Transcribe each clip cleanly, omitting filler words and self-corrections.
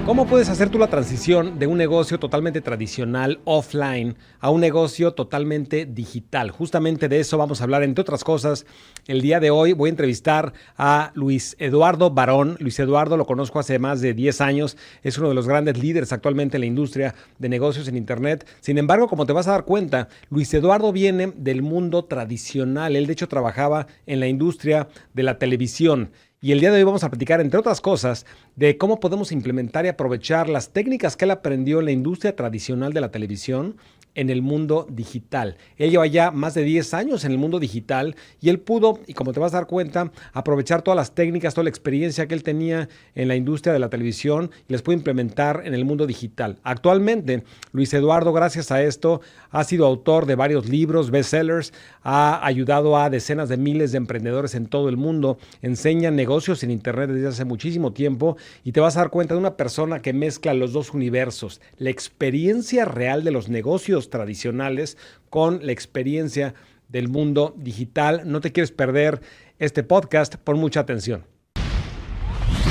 ¿Cómo puedes hacer tú la transición de un negocio totalmente tradicional, offline, a un negocio totalmente digital? Justamente de eso vamos a hablar, entre otras cosas. El día de hoy voy a entrevistar a Luis Eduardo Barón. Luis Eduardo lo conozco hace más de 10 años. Es uno de los grandes líderes actualmente en la industria de negocios en Internet. Sin embargo, como te vas a dar cuenta, Luis Eduardo viene del mundo tradicional. Él, de hecho, trabajaba en la industria de la televisión. Y el día de hoy vamos a platicar, entre otras cosas, de cómo podemos implementar y aprovechar las técnicas que él aprendió en la industria tradicional de la televisión en el mundo digital. Él lleva ya más de 10 años en el mundo digital y él pudo, y como te vas a dar cuenta, aprovechar todas las técnicas, toda la experiencia que él tenía en la industria de la televisión y las puede implementar en el mundo digital. Actualmente, Luis Eduardo, gracias a esto, ha sido autor de varios libros, bestsellers, ha ayudado a decenas de miles de emprendedores en todo el mundo, enseña negocios en Internet desde hace muchísimo tiempo y te vas a dar cuenta de una persona que mezcla los dos universos, la experiencia real de los negocios tradicionales con la experiencia del mundo digital. No te quieres perder este podcast, pon mucha atención.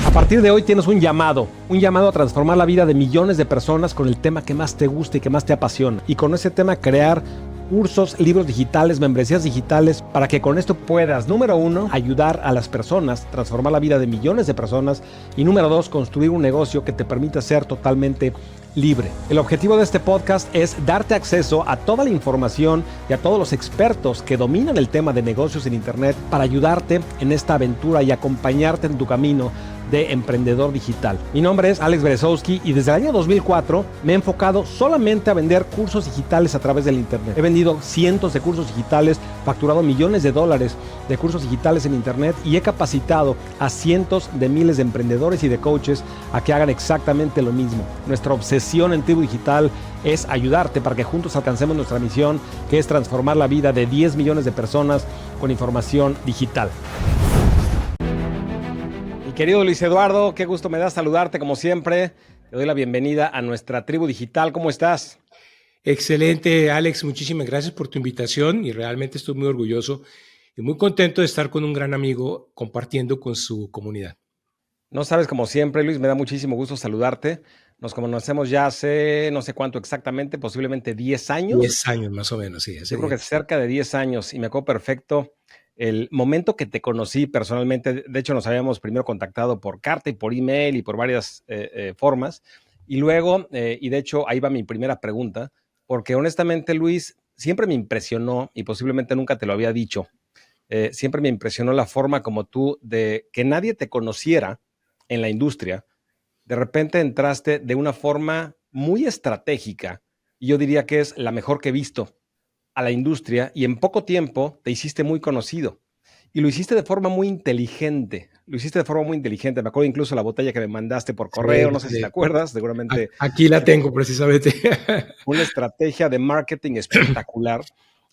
A partir de hoy tienes un llamado a transformar la vida de millones de personas con el tema que más te gusta y que más te apasiona. Y con ese tema crear cursos, libros digitales, membresías digitales, para que con esto puedas, número uno, ayudar a las personas, transformar la vida de millones de personas y número dos, construir un negocio que te permita ser totalmente libre. El objetivo de este podcast es darte acceso a toda la información y a todos los expertos que dominan el tema de negocios en Internet para ayudarte en esta aventura y acompañarte en tu camino de emprendedor digital. Mi nombre es Alex Berezowski y desde el año 2004 me he enfocado solamente a vender cursos digitales a través del Internet. He vendido cientos de cursos digitales, facturado millones de dólares de cursos digitales en Internet y he capacitado a cientos de miles de emprendedores y de coaches a que hagan exactamente lo mismo. Nuestra obsesión en Tribu Digital es ayudarte para que juntos alcancemos nuestra misión, que es transformar la vida de 10 millones de personas con información digital. Querido Luis Eduardo, qué gusto me da saludarte como siempre. Te doy la bienvenida a nuestra Tribu Digital. ¿Cómo estás? Excelente, Alex. Muchísimas gracias por tu invitación y realmente estoy muy orgulloso y muy contento de estar con un gran amigo compartiendo con su comunidad. No sabes, como siempre, Luis, me da muchísimo gusto saludarte. Nos conocemos ya hace no sé cuánto exactamente, posiblemente 10 años. 10 años más o menos, sí. Yo creo que cerca de 10 años y me acuerdo perfecto el momento que te conocí personalmente. De hecho, nos habíamos primero contactado por carta y por email y por varias formas. Y luego, y de hecho, ahí va mi primera pregunta, porque honestamente, Luis, siempre me impresionó, y posiblemente nunca te lo había dicho, siempre me impresionó la forma como tú, de que nadie te conociera en la industria, de repente entraste de una forma muy estratégica, y yo diría que es la mejor que he visto a la industria, y en poco tiempo te hiciste muy conocido. Y lo hiciste de forma muy inteligente. Me acuerdo incluso la botella que me mandaste por correo, no sé si te acuerdas, seguramente. Aquí la tengo precisamente. Una estrategia de marketing espectacular.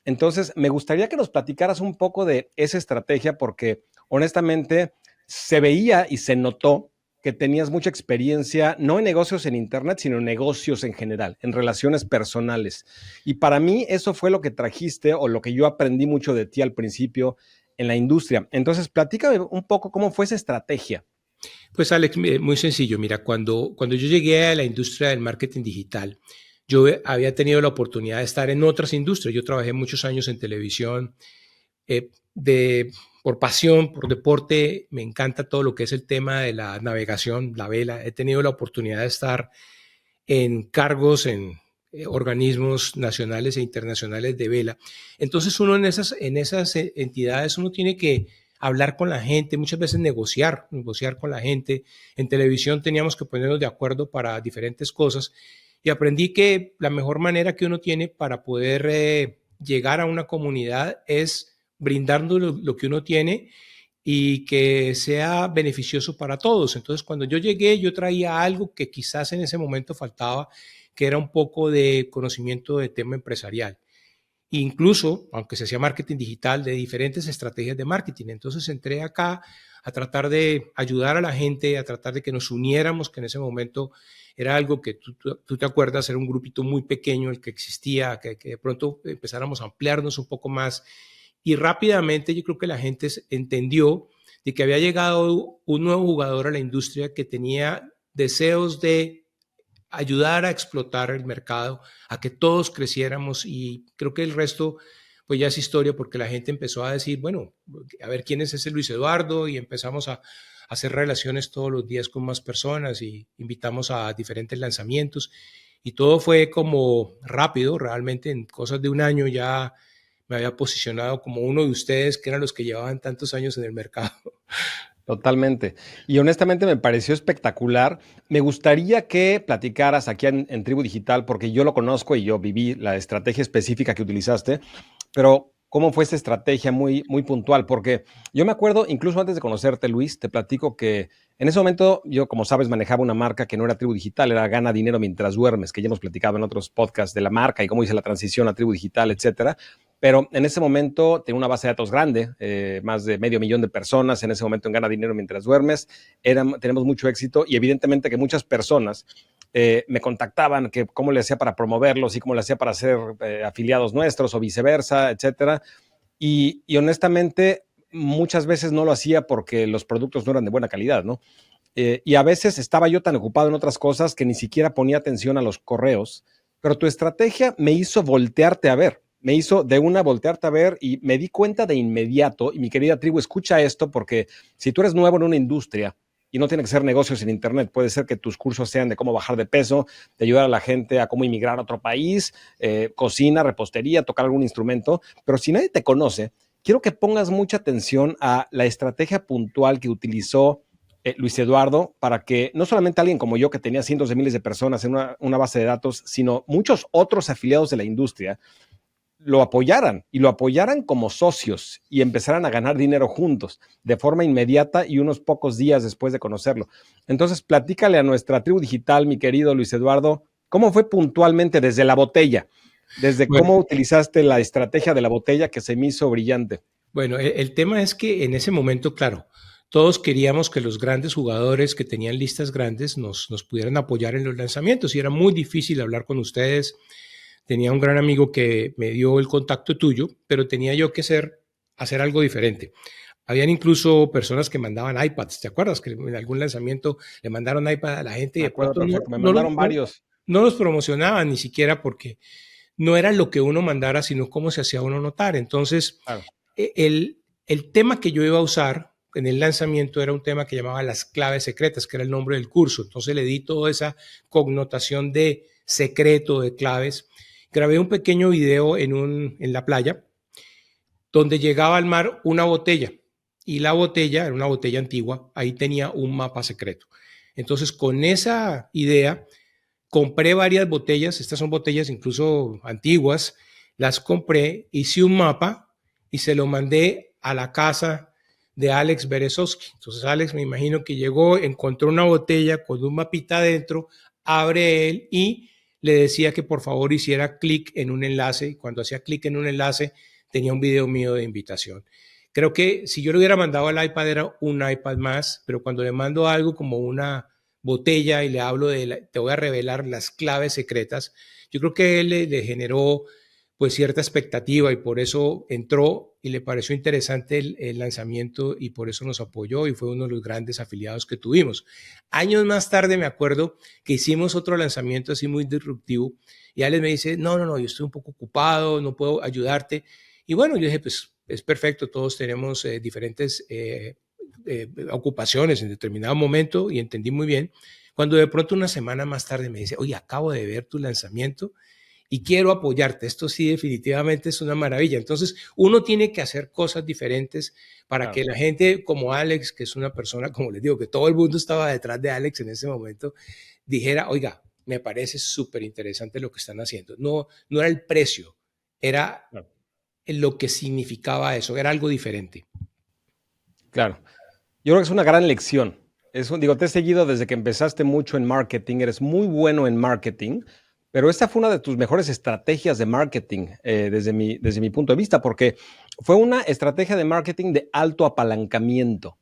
Entonces, me gustaría que nos platicaras un poco de esa estrategia, porque honestamente se veía y se notó que tenías mucha experiencia, no en negocios en Internet, sino en negocios en general, en relaciones personales. Y para mí eso fue lo que trajiste o lo que yo aprendí mucho de ti al principio en la industria. Entonces, platícame un poco cómo fue esa estrategia. Pues Alex, muy sencillo. Mira, cuando yo llegué a la industria del marketing digital, yo había tenido la oportunidad de estar en otras industrias. Yo trabajé muchos años en televisión, por pasión, por deporte, me encanta todo lo que es el tema de la navegación, la vela. He tenido la oportunidad de estar en cargos en organismos nacionales e internacionales de vela. Entonces uno en esas entidades uno tiene que hablar con la gente, muchas veces negociar con la gente. En televisión teníamos que ponernos de acuerdo para diferentes cosas y aprendí que la mejor manera que uno tiene para poder llegar a una comunidad es brindando lo que uno tiene y que sea beneficioso para todos. Entonces, cuando yo llegué, yo traía algo que quizás en ese momento faltaba, que era un poco de conocimiento de tema empresarial. Incluso, aunque se hacía marketing digital, de diferentes estrategias de marketing. Entonces entré acá a tratar de ayudar a la gente, a tratar de que nos uniéramos, que en ese momento era algo que tú te acuerdas, era un grupito muy pequeño el que existía, que de pronto empezáramos a ampliarnos un poco más. Y rápidamente yo creo que la gente entendió de que había llegado un nuevo jugador a la industria que tenía deseos de ayudar a explotar el mercado, a que todos creciéramos, y creo que el resto pues ya es historia, porque la gente empezó a decir, bueno, a ver quién es ese Luis Eduardo, y empezamos a hacer relaciones todos los días con más personas y invitamos a diferentes lanzamientos, y todo fue como rápido. Realmente en cosas de un año ya me había posicionado como uno de ustedes, que eran los que llevaban tantos años en el mercado. Totalmente. Y honestamente me pareció espectacular. Me gustaría que platicaras aquí en Tribu Digital, porque yo lo conozco y yo viví la estrategia específica que utilizaste, pero ¿cómo fue esa estrategia muy, muy puntual? Porque yo me acuerdo, incluso antes de conocerte, Luis, te platico que en ese momento yo, como sabes, manejaba una marca que no era Tribu Digital, era Gana Dinero Mientras Duermes, que ya hemos platicado en otros podcasts de la marca y cómo hice la transición a Tribu Digital, etcétera. Pero en ese momento tenía una base de datos grande, más de 500,000 de personas en ese momento en Gana Dinero Mientras Duermes. Tenemos mucho éxito y evidentemente que muchas personas me contactaban que cómo le hacía para promoverlos y cómo le hacía para ser afiliados nuestros o viceversa, etcétera. Y honestamente, muchas veces no lo hacía porque los productos no eran de buena calidad, ¿no? Y a veces estaba yo tan ocupado en otras cosas que ni siquiera ponía atención a los correos, pero tu estrategia me hizo voltearte a ver, me hizo de una voltearte a ver y me di cuenta de inmediato, y mi querida tribu, escucha esto, porque si tú eres nuevo en una industria, y no tiene que ser negocios en internet, puede ser que tus cursos sean de cómo bajar de peso, de ayudar a la gente a cómo emigrar a otro país, cocina, repostería, tocar algún instrumento, pero si nadie te conoce, quiero que pongas mucha atención a la estrategia puntual que utilizó Luis Eduardo, para que no solamente alguien como yo, que tenía cientos de miles de personas en una base de datos, sino muchos otros afiliados de la industria, lo apoyaran y lo apoyaran como socios y empezaran a ganar dinero juntos de forma inmediata y unos pocos días después de conocerlo. Entonces, platícale a nuestra tribu digital, mi querido Luis Eduardo, cómo fue puntualmente desde la botella, desde Bueno, cómo utilizaste la estrategia de la botella, que se me hizo brillante. Bueno, el tema es que en ese momento, claro, todos queríamos que los grandes jugadores que tenían listas grandes nos pudieran apoyar en los lanzamientos, y era muy difícil hablar con ustedes. Tenía un gran amigo que me dio el contacto tuyo, pero tenía yo que hacer algo diferente. Habían incluso personas que mandaban iPads. ¿Te acuerdas que en algún lanzamiento le mandaron iPad a la gente y Me de acuerdo pronto perfecto, me mandaron varios. no los promocionaban ni siquiera, porque no era lo que uno mandara, sino cómo se hacía uno notar? Entonces, Claro. el tema que yo iba a usar en el lanzamiento era un tema que llamaba las claves secretas, que era el nombre del curso. Entonces le di toda esa connotación de secreto, de claves. Grabé un pequeño video en la playa, donde llegaba al mar una botella, y la botella era una botella antigua, ahí tenía un mapa secreto. Entonces, con esa idea, compré varias botellas. Estas son botellas incluso antiguas. Las compré, hice un mapa y se lo mandé a la casa de Alex Berezowski. Entonces Alex, me imagino que llegó, encontró una botella con un mapita adentro, abre él y le decía que por favor hiciera clic en un enlace, y cuando hacía clic en un enlace tenía un video mío de invitación. Creo que si yo le hubiera mandado al iPad era un iPad más, pero cuando le mando algo como una botella y le hablo te voy a revelar las claves secretas, yo creo que él le generó pues cierta expectativa, y por eso entró y le pareció interesante el lanzamiento, y por eso nos apoyó y fue uno de los grandes afiliados que tuvimos. Años más tarde me acuerdo que hicimos otro lanzamiento así muy disruptivo, y Alex me dice, no, yo estoy un poco ocupado, no puedo ayudarte. Y bueno, yo dije, pues es perfecto, todos tenemos diferentes ocupaciones en determinado momento, y entendí muy bien. Cuando de pronto una semana más tarde me dice, oye, acabo de ver tu lanzamiento y quiero apoyarte. Esto sí definitivamente es una maravilla. Entonces uno tiene que hacer cosas diferentes para Claro. que la gente como Alex, que es una persona, como les digo, que todo el mundo estaba detrás de Alex en ese momento, dijera, oiga, me parece súper interesante lo que están haciendo. No, no era el precio, era Claro. lo que significaba eso, era algo diferente. Claro. Yo creo que es una gran lección. Digo, te he seguido desde que empezaste mucho en marketing, eres muy bueno en marketing, pero esta fue una de tus mejores estrategias de marketing desde mi punto de vista, porque fue una estrategia de marketing de alto apalancamiento.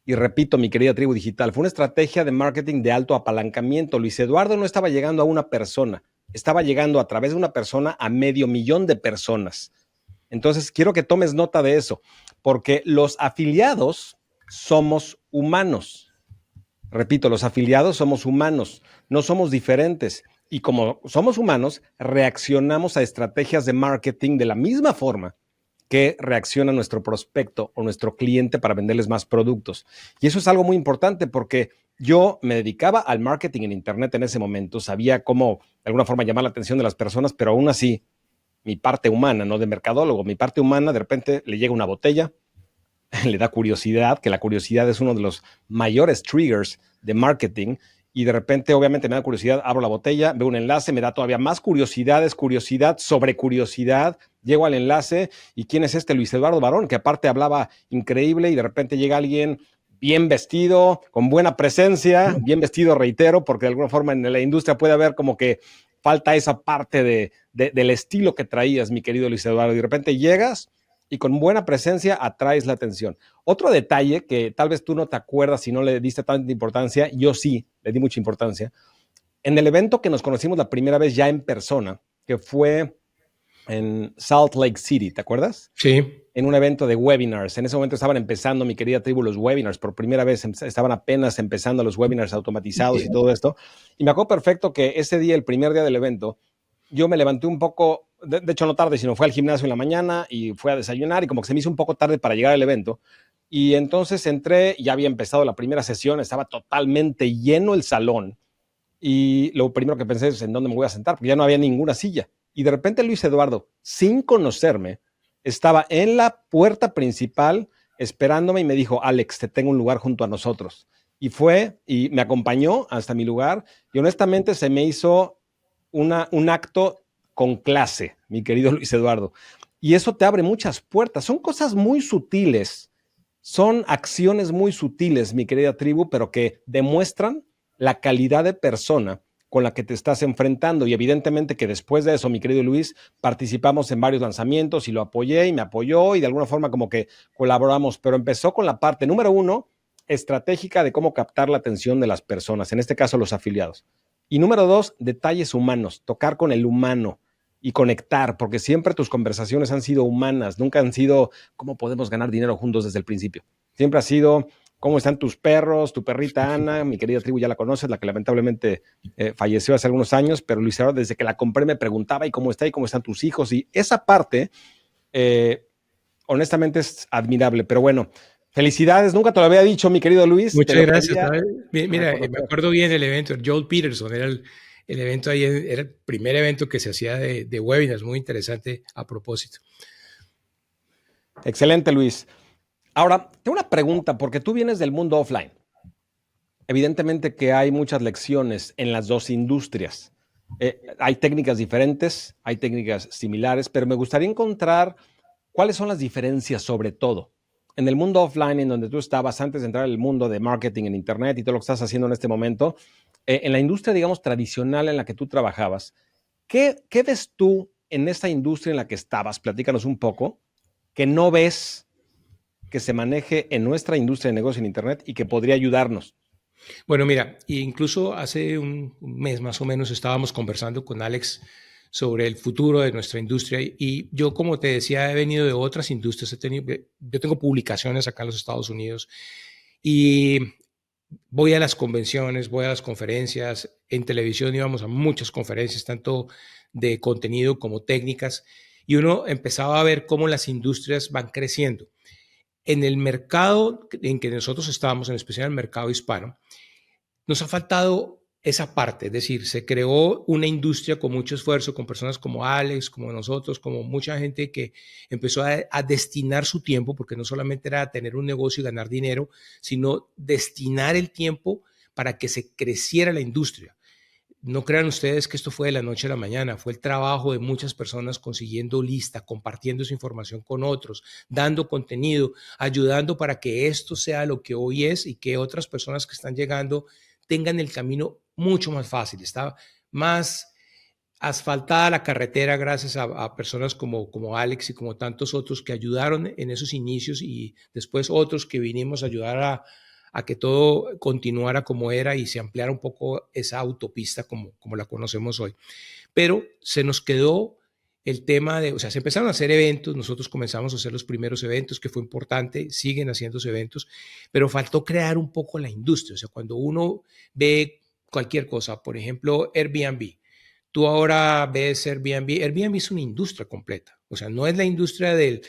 Y repito, mi querida tribu digital, fue una estrategia de marketing de alto apalancamiento. Luis Eduardo no estaba llegando a una persona, estaba llegando a través de una persona a 500,000 de personas. Entonces, quiero que tomes nota de eso, porque los afiliados somos humanos. Repito, los afiliados somos humanos, no somos diferentes. Y como somos humanos, reaccionamos a estrategias de marketing de la misma forma que reacciona nuestro prospecto o nuestro cliente para venderles más productos. Y eso es algo muy importante porque yo me dedicaba al marketing en Internet en ese momento, sabía cómo de alguna forma llamar la atención de las personas, pero aún así, mi parte humana, no de mercadólogo, mi parte humana, de repente le llega una botella, le da curiosidad, que la curiosidad es uno de los mayores triggers de marketing, y de repente obviamente me da curiosidad, abro la botella, veo un enlace, me da todavía más curiosidades, curiosidad sobre curiosidad, llego al enlace y ¿quién es este Luis Eduardo Barón? Que aparte hablaba increíble y de repente llega alguien bien vestido, con buena presencia, bien vestido, reitero, porque de alguna forma en la industria puede haber como que falta esa parte del estilo que traías, mi querido Luis Eduardo, y de repente llegas y con buena presencia atraes la atención. Otro detalle que tal vez tú no te acuerdas si no le diste tanta importancia, yo sí le di mucha importancia. En el evento que nos conocimos la primera vez ya en persona, que fue en Salt Lake City, ¿te acuerdas? Sí. En un evento de webinars. En ese momento estaban empezando, mi querida tribu, los webinars. Por primera vez estaban apenas empezando los webinars automatizados y todo esto. Y me acuerdo perfecto que ese día, el primer día del evento, yo me levanté un poco, de hecho no tarde, sino fue al gimnasio en la mañana y fue a desayunar y como que se me hizo un poco tarde para llegar al evento. Y entonces entré, ya había empezado la primera sesión, estaba totalmente lleno el salón. Y lo primero que pensé es en dónde me voy a sentar, porque ya no había ninguna silla. Y de repente Luis Eduardo, sin conocerme, estaba en la puerta principal esperándome y me dijo, Alex, te tengo un lugar junto a nosotros. Y fue y me acompañó hasta mi lugar y honestamente se me hizo un acto con clase, mi querido Luis Eduardo. Y eso te abre muchas puertas. Son cosas muy sutiles, son acciones muy sutiles, mi querida tribu, pero que demuestran la calidad de persona con la que te estás enfrentando. Y evidentemente que después de eso, mi querido Luis, participamos en varios lanzamientos y lo apoyé y me apoyó y de alguna forma como que colaboramos, pero empezó con la parte número uno, estratégica de cómo captar la atención de las personas, en este caso los afiliados. Y número dos, detalles humanos, tocar con el humano y conectar, porque siempre tus conversaciones han sido humanas, nunca han sido cómo podemos ganar dinero juntos desde el principio. Siempre ha sido cómo están tus perros, tu perrita Ana, mi querida tribu ya la conoces, la que lamentablemente falleció hace algunos años, pero Luis Eduardo, desde que la compré me preguntaba ¿y cómo está? ¿Y cómo están tus hijos? Y esa parte, honestamente, es admirable, pero bueno, felicidades, nunca te lo había dicho, mi querido Luis. Muchas gracias. Mira, me reconocer. acuerdo bien del evento. Joel Peterson era el evento ahí, era el primer evento que se hacía de webinars, muy interesante a propósito. Excelente, Luis. Ahora, tengo una pregunta, porque tú vienes del mundo offline. Evidentemente que hay muchas lecciones en las dos industrias. Hay técnicas diferentes, hay técnicas similares, pero me gustaría encontrar cuáles son las diferencias sobre todo. En el mundo offline, en donde tú estabas antes de entrar al mundo de marketing en Internet y todo lo que estás haciendo en este momento, en la industria, digamos, tradicional en la que tú trabajabas, ¿qué ves tú en esta industria en la que estabas? Platícanos un poco, que no ves que se maneje en nuestra industria de negocio en Internet y que podría ayudarnos. Bueno, mira, incluso hace un mes más o menos estábamos conversando con Alex sobre el futuro de nuestra industria y yo, como te decía, he venido de otras industrias, yo tengo publicaciones acá en los Estados Unidos y voy a las convenciones, voy a las conferencias, en televisión íbamos a muchas conferencias, tanto de contenido como técnicas, y uno empezaba a ver cómo las industrias van creciendo. En el mercado en que nosotros estábamos, en especial el mercado hispano, nos ha faltado esa parte, es decir, se creó una industria con mucho esfuerzo, con personas como Alex, como nosotros, como mucha gente que empezó a destinar su tiempo, porque no solamente era tener un negocio y ganar dinero, sino destinar el tiempo para que se creciera la industria. No crean ustedes que esto fue de la noche a la mañana, fue el trabajo de muchas personas consiguiendo lista, compartiendo su información con otros, dando contenido, ayudando para que esto sea lo que hoy es y que otras personas que están llegando tengan el camino mucho más fácil. Está más asfaltada la carretera gracias a personas como Alex y como tantos otros que ayudaron en esos inicios y después otros que vinimos a ayudar a que todo continuara como era y se ampliara un poco esa autopista como la conocemos hoy. Pero se nos quedó el tema de, o sea, se empezaron a hacer eventos, nosotros comenzamos a hacer los primeros eventos, que fue importante, siguen haciéndose eventos, pero faltó crear un poco la industria. O sea, cuando uno ve cualquier cosa, por ejemplo, Airbnb, tú ahora ves Airbnb, Airbnb es una industria completa. O sea, no es la industria de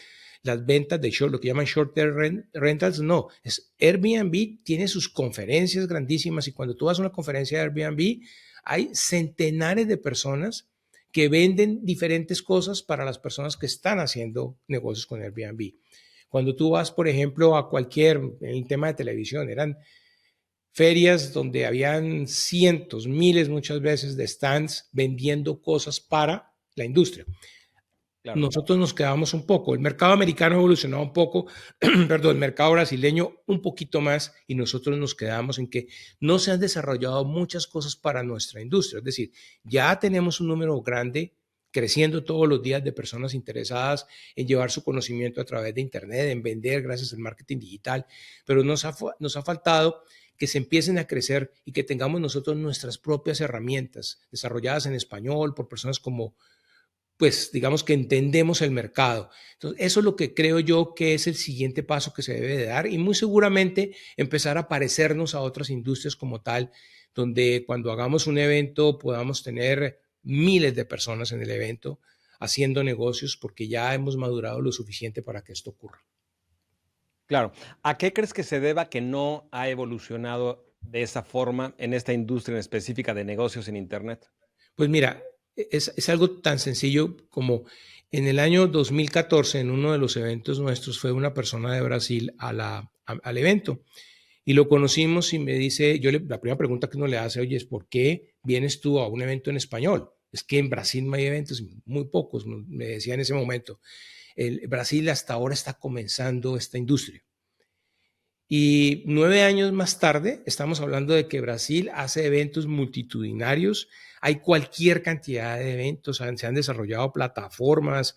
las ventas de short, lo que llaman short term rentals, no, es Airbnb tiene sus conferencias grandísimas y cuando tú vas a una conferencia de Airbnb, hay centenares de personas que venden diferentes cosas para las personas que están haciendo negocios con Airbnb. Cuando tú vas, por ejemplo, a cualquier, en el tema de televisión, eran ferias donde habían cientos, miles muchas veces de stands vendiendo cosas para la industria. Claro. Nosotros nos quedamos un poco, el mercado americano evolucionó un poco, perdón, el mercado brasileño un poquito más y nosotros nos quedamos en que no se han desarrollado muchas cosas para nuestra industria. Es decir, ya tenemos un número grande creciendo todos los días de personas interesadas en llevar su conocimiento a través de Internet, en vender gracias al marketing digital, pero nos ha faltado que se empiecen a crecer y que tengamos nosotros nuestras propias herramientas desarrolladas en español por personas como pues digamos que entendemos el mercado. Entonces, eso es lo que creo yo que es el siguiente paso que se debe de dar y muy seguramente empezar a parecernos a otras industrias como tal, donde cuando hagamos un evento podamos tener miles de personas en el evento haciendo negocios porque ya hemos madurado lo suficiente para que esto ocurra. Claro. ¿A qué crees que se deba que no ha evolucionado de esa forma en esta industria en específica de negocios en Internet? Pues mira, es algo tan sencillo como en el año 2014, en uno de los eventos nuestros, fue una persona de Brasil al evento y lo conocimos y me dice, la primera pregunta que uno le hace, oye, es ¿por qué vienes tú a un evento en español? Es que en Brasil no hay eventos, muy pocos, me decía en ese momento. Brasil hasta ahora está comenzando esta industria. Y 9 años más tarde, estamos hablando de que Brasil hace eventos multitudinarios, hay cualquier cantidad de eventos, se han desarrollado plataformas,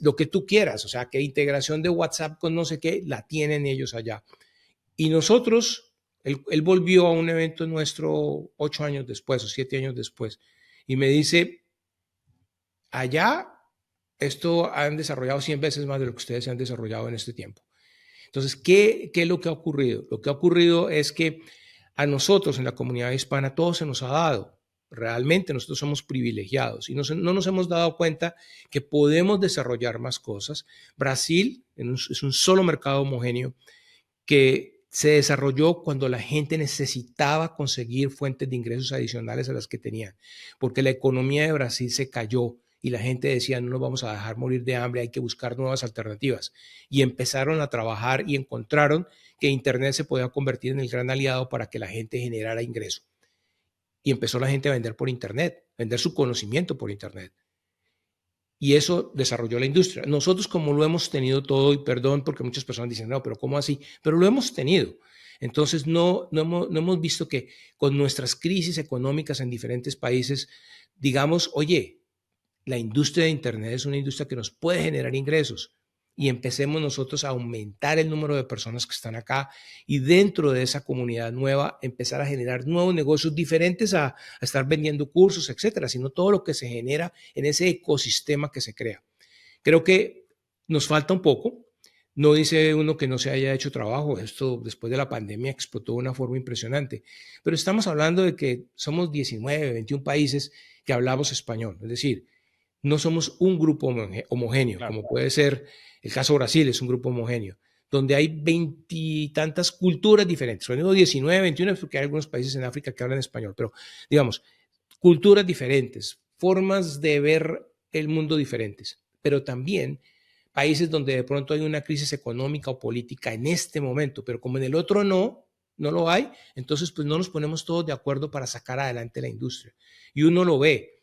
lo que tú quieras, o sea, que integración de WhatsApp con no sé qué, la tienen ellos allá. Y nosotros, él volvió a un evento nuestro 8 años después o 7 años después y me dice, allá esto han desarrollado 100 veces más de lo que ustedes se han desarrollado en este tiempo. Entonces, ¿qué es lo que ha ocurrido? Lo que ha ocurrido es que a nosotros en la comunidad hispana todo se nos ha dado. Realmente nosotros somos privilegiados y no nos hemos dado cuenta que podemos desarrollar más cosas. Brasil es un solo mercado homogéneo que se desarrolló cuando la gente necesitaba conseguir fuentes de ingresos adicionales a las que tenían, porque la economía de Brasil se cayó y la gente decía, no nos vamos a dejar morir de hambre, hay que buscar nuevas alternativas. Y empezaron a trabajar y encontraron que Internet se podía convertir en el gran aliado para que la gente generara ingreso. Y empezó la gente a vender por Internet, vender su conocimiento por Internet. Y eso desarrolló la industria. Nosotros como lo hemos tenido todo, y perdón porque muchas personas dicen, no, pero ¿cómo así? Pero lo hemos tenido. Entonces no hemos visto que con nuestras crisis económicas en diferentes países, digamos, oye, la industria de Internet es una industria que nos puede generar ingresos y empecemos nosotros a aumentar el número de personas que están acá y dentro de esa comunidad nueva empezar a generar nuevos negocios diferentes a estar vendiendo cursos, etcétera, sino todo lo que se genera en ese ecosistema que se crea. Creo que nos falta un poco. No dice uno que no se haya hecho trabajo. Esto después de la pandemia explotó de una forma impresionante. Pero estamos hablando de que somos 19, 21 países que hablamos español. Es decir, no somos un grupo homogéneo, Claro. como puede ser el caso de Brasil, es un grupo homogéneo, donde hay veintitantas culturas diferentes. Son 19, 21, porque hay algunos países en África que hablan español, pero digamos, culturas diferentes, formas de ver el mundo diferentes, pero también países donde de pronto hay una crisis económica o política en este momento, pero como en el otro no lo hay, entonces pues no nos ponemos todos de acuerdo para sacar adelante la industria. Y uno lo ve.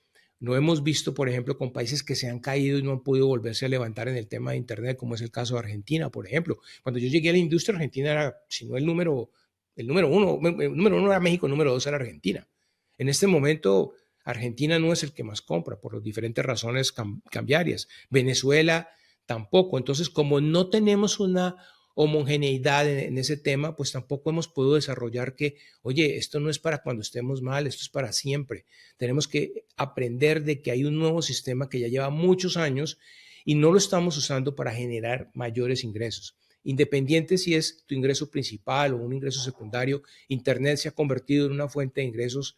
Lo hemos visto, por ejemplo, con países que se han caído y no han podido volverse a levantar en el tema de Internet, como es el caso de Argentina, por ejemplo. Cuando yo llegué a la industria, Argentina era, si no el número uno era México, el número dos era Argentina. En este momento, Argentina no es el que más compra por las diferentes razones cambiarias. Venezuela tampoco. Entonces, como no tenemos una homogeneidad en ese tema, pues tampoco hemos podido desarrollar que, oye, esto no es para cuando estemos mal, esto es para siempre. Tenemos que aprender de que hay un nuevo sistema que ya lleva muchos años y no lo estamos usando para generar mayores ingresos. Independiente si es tu ingreso principal o un ingreso secundario, Internet se ha convertido en una fuente de ingresos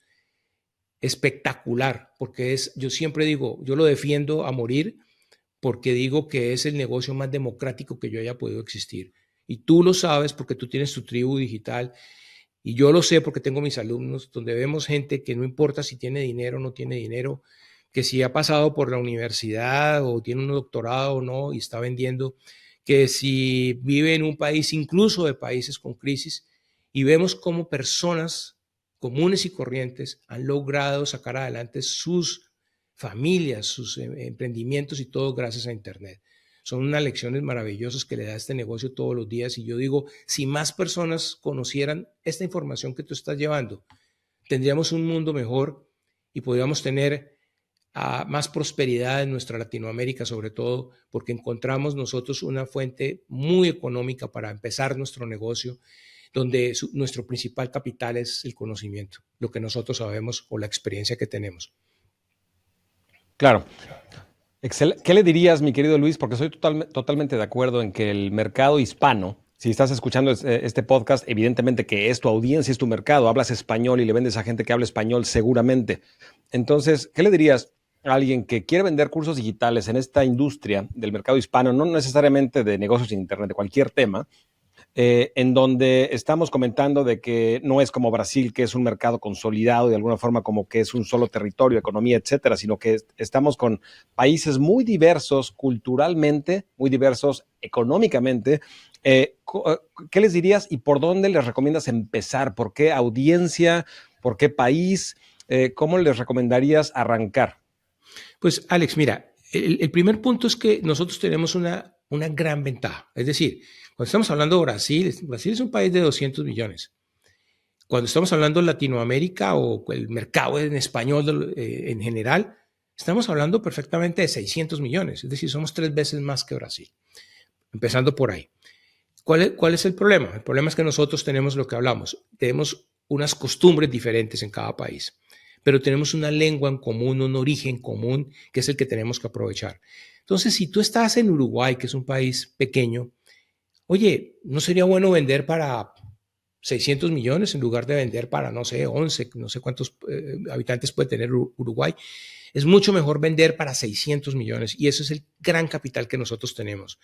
espectacular, porque yo siempre digo, yo lo defiendo a morir, porque digo que es el negocio más democrático que yo haya podido existir. Y tú lo sabes porque tú tienes tu tribu digital, y yo lo sé porque tengo mis alumnos, donde vemos gente que no importa si tiene dinero o no tiene dinero, que si ha pasado por la universidad o tiene un doctorado o no y está vendiendo, que si vive en un país, incluso de países con crisis, y vemos cómo personas comunes y corrientes han logrado sacar adelante sus familias, sus emprendimientos y todo gracias a Internet. Son unas lecciones maravillosas que le da este negocio todos los días y yo digo, si más personas conocieran esta información que tú estás llevando, tendríamos un mundo mejor y podríamos tener más prosperidad en nuestra Latinoamérica, sobre todo porque encontramos nosotros una fuente muy económica para empezar nuestro negocio, donde nuestro principal capital es el conocimiento, lo que nosotros sabemos o la experiencia que tenemos. Claro. ¿Qué le dirías, mi querido Luis? Porque soy totalmente de acuerdo en que el mercado hispano, si estás escuchando este podcast, evidentemente que es tu audiencia, es tu mercado, hablas español y le vendes a gente que habla español seguramente. Entonces, ¿qué le dirías a alguien que quiere vender cursos digitales en esta industria del mercado hispano, no necesariamente de negocios en Internet, de cualquier tema, en donde estamos comentando de que no es como Brasil, que es un mercado consolidado de alguna forma, como que es un solo territorio, economía, etcétera, sino que estamos con países muy diversos culturalmente, muy diversos económicamente? ¿Qué les dirías y por dónde les recomiendas empezar? ¿Por qué audiencia? ¿Por qué país? ¿Cómo les recomendarías arrancar? Pues Alex, mira, el primer punto es que nosotros tenemos una gran ventaja. Es decir, cuando estamos hablando de Brasil, Brasil es un país de 200 millones. Cuando estamos hablando de Latinoamérica o el mercado en español en general, estamos hablando perfectamente de 600 millones. Es decir, somos 3 veces más que Brasil. Empezando por ahí. ¿Cuál es el problema? El problema es que nosotros tenemos lo que hablamos. Tenemos unas costumbres diferentes en cada país, pero tenemos una lengua en común, un origen común, que es el que tenemos que aprovechar. Entonces, si tú estás en Uruguay, que es un país pequeño, oye, ¿no sería bueno vender para 600 millones en lugar de vender para, no sé, 11, no sé cuántos habitantes puede tener Uruguay? Es mucho mejor vender para 600 millones y eso es el gran capital que nosotros tenemos.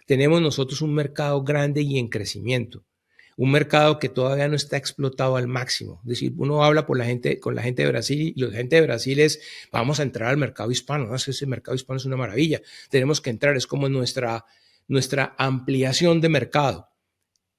Tenemos nosotros un mercado grande y en crecimiento, un mercado que todavía no está explotado al máximo. Es decir, uno habla con la gente de Brasil y la gente de Brasil es, vamos a entrar al mercado hispano, ¿no? Ese mercado hispano es una maravilla, tenemos que entrar, es como nuestra ampliación de mercado.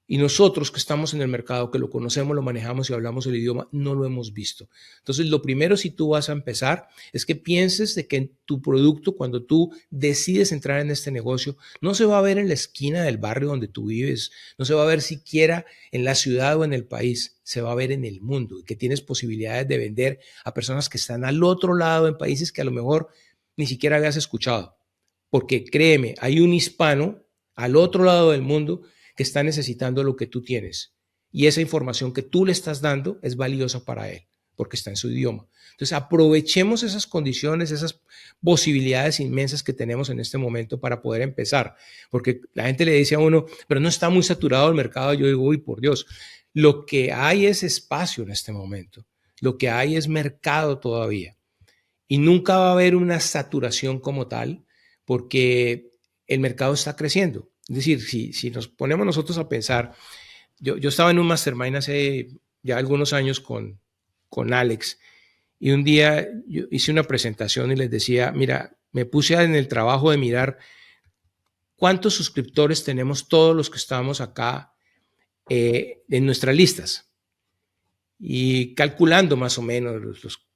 Y nosotros que estamos en el mercado, que lo conocemos, lo manejamos y hablamos el idioma, no lo hemos visto. Entonces, lo primero, si tú vas a empezar, es que pienses de que en tu producto, cuando tú decides entrar en este negocio, no se va a ver en la esquina del barrio donde tú vives, no se va a ver siquiera en la ciudad o en el país, se va a ver en el mundo y que tienes posibilidades de vender a personas que están al otro lado en países que a lo mejor ni siquiera habías escuchado. Porque créeme, hay un hispano al otro lado del mundo que está necesitando lo que tú tienes. Y esa información que tú le estás dando es valiosa para él, porque está en su idioma. Entonces, aprovechemos esas condiciones, esas posibilidades inmensas que tenemos en este momento para poder empezar. Porque la gente le dice a uno, pero no está muy saturado el mercado. Yo digo, uy, por Dios, lo que hay es espacio en este momento. Lo que hay es mercado todavía. Y nunca va a haber una saturación como tal, porque el mercado está creciendo. Es decir, si nos ponemos nosotros a pensar, yo estaba en un mastermind hace ya algunos años con Alex y un día yo hice una presentación y les decía, mira, me puse en el trabajo de mirar cuántos suscriptores tenemos todos los que estamos acá en nuestras listas y calculando más o menos los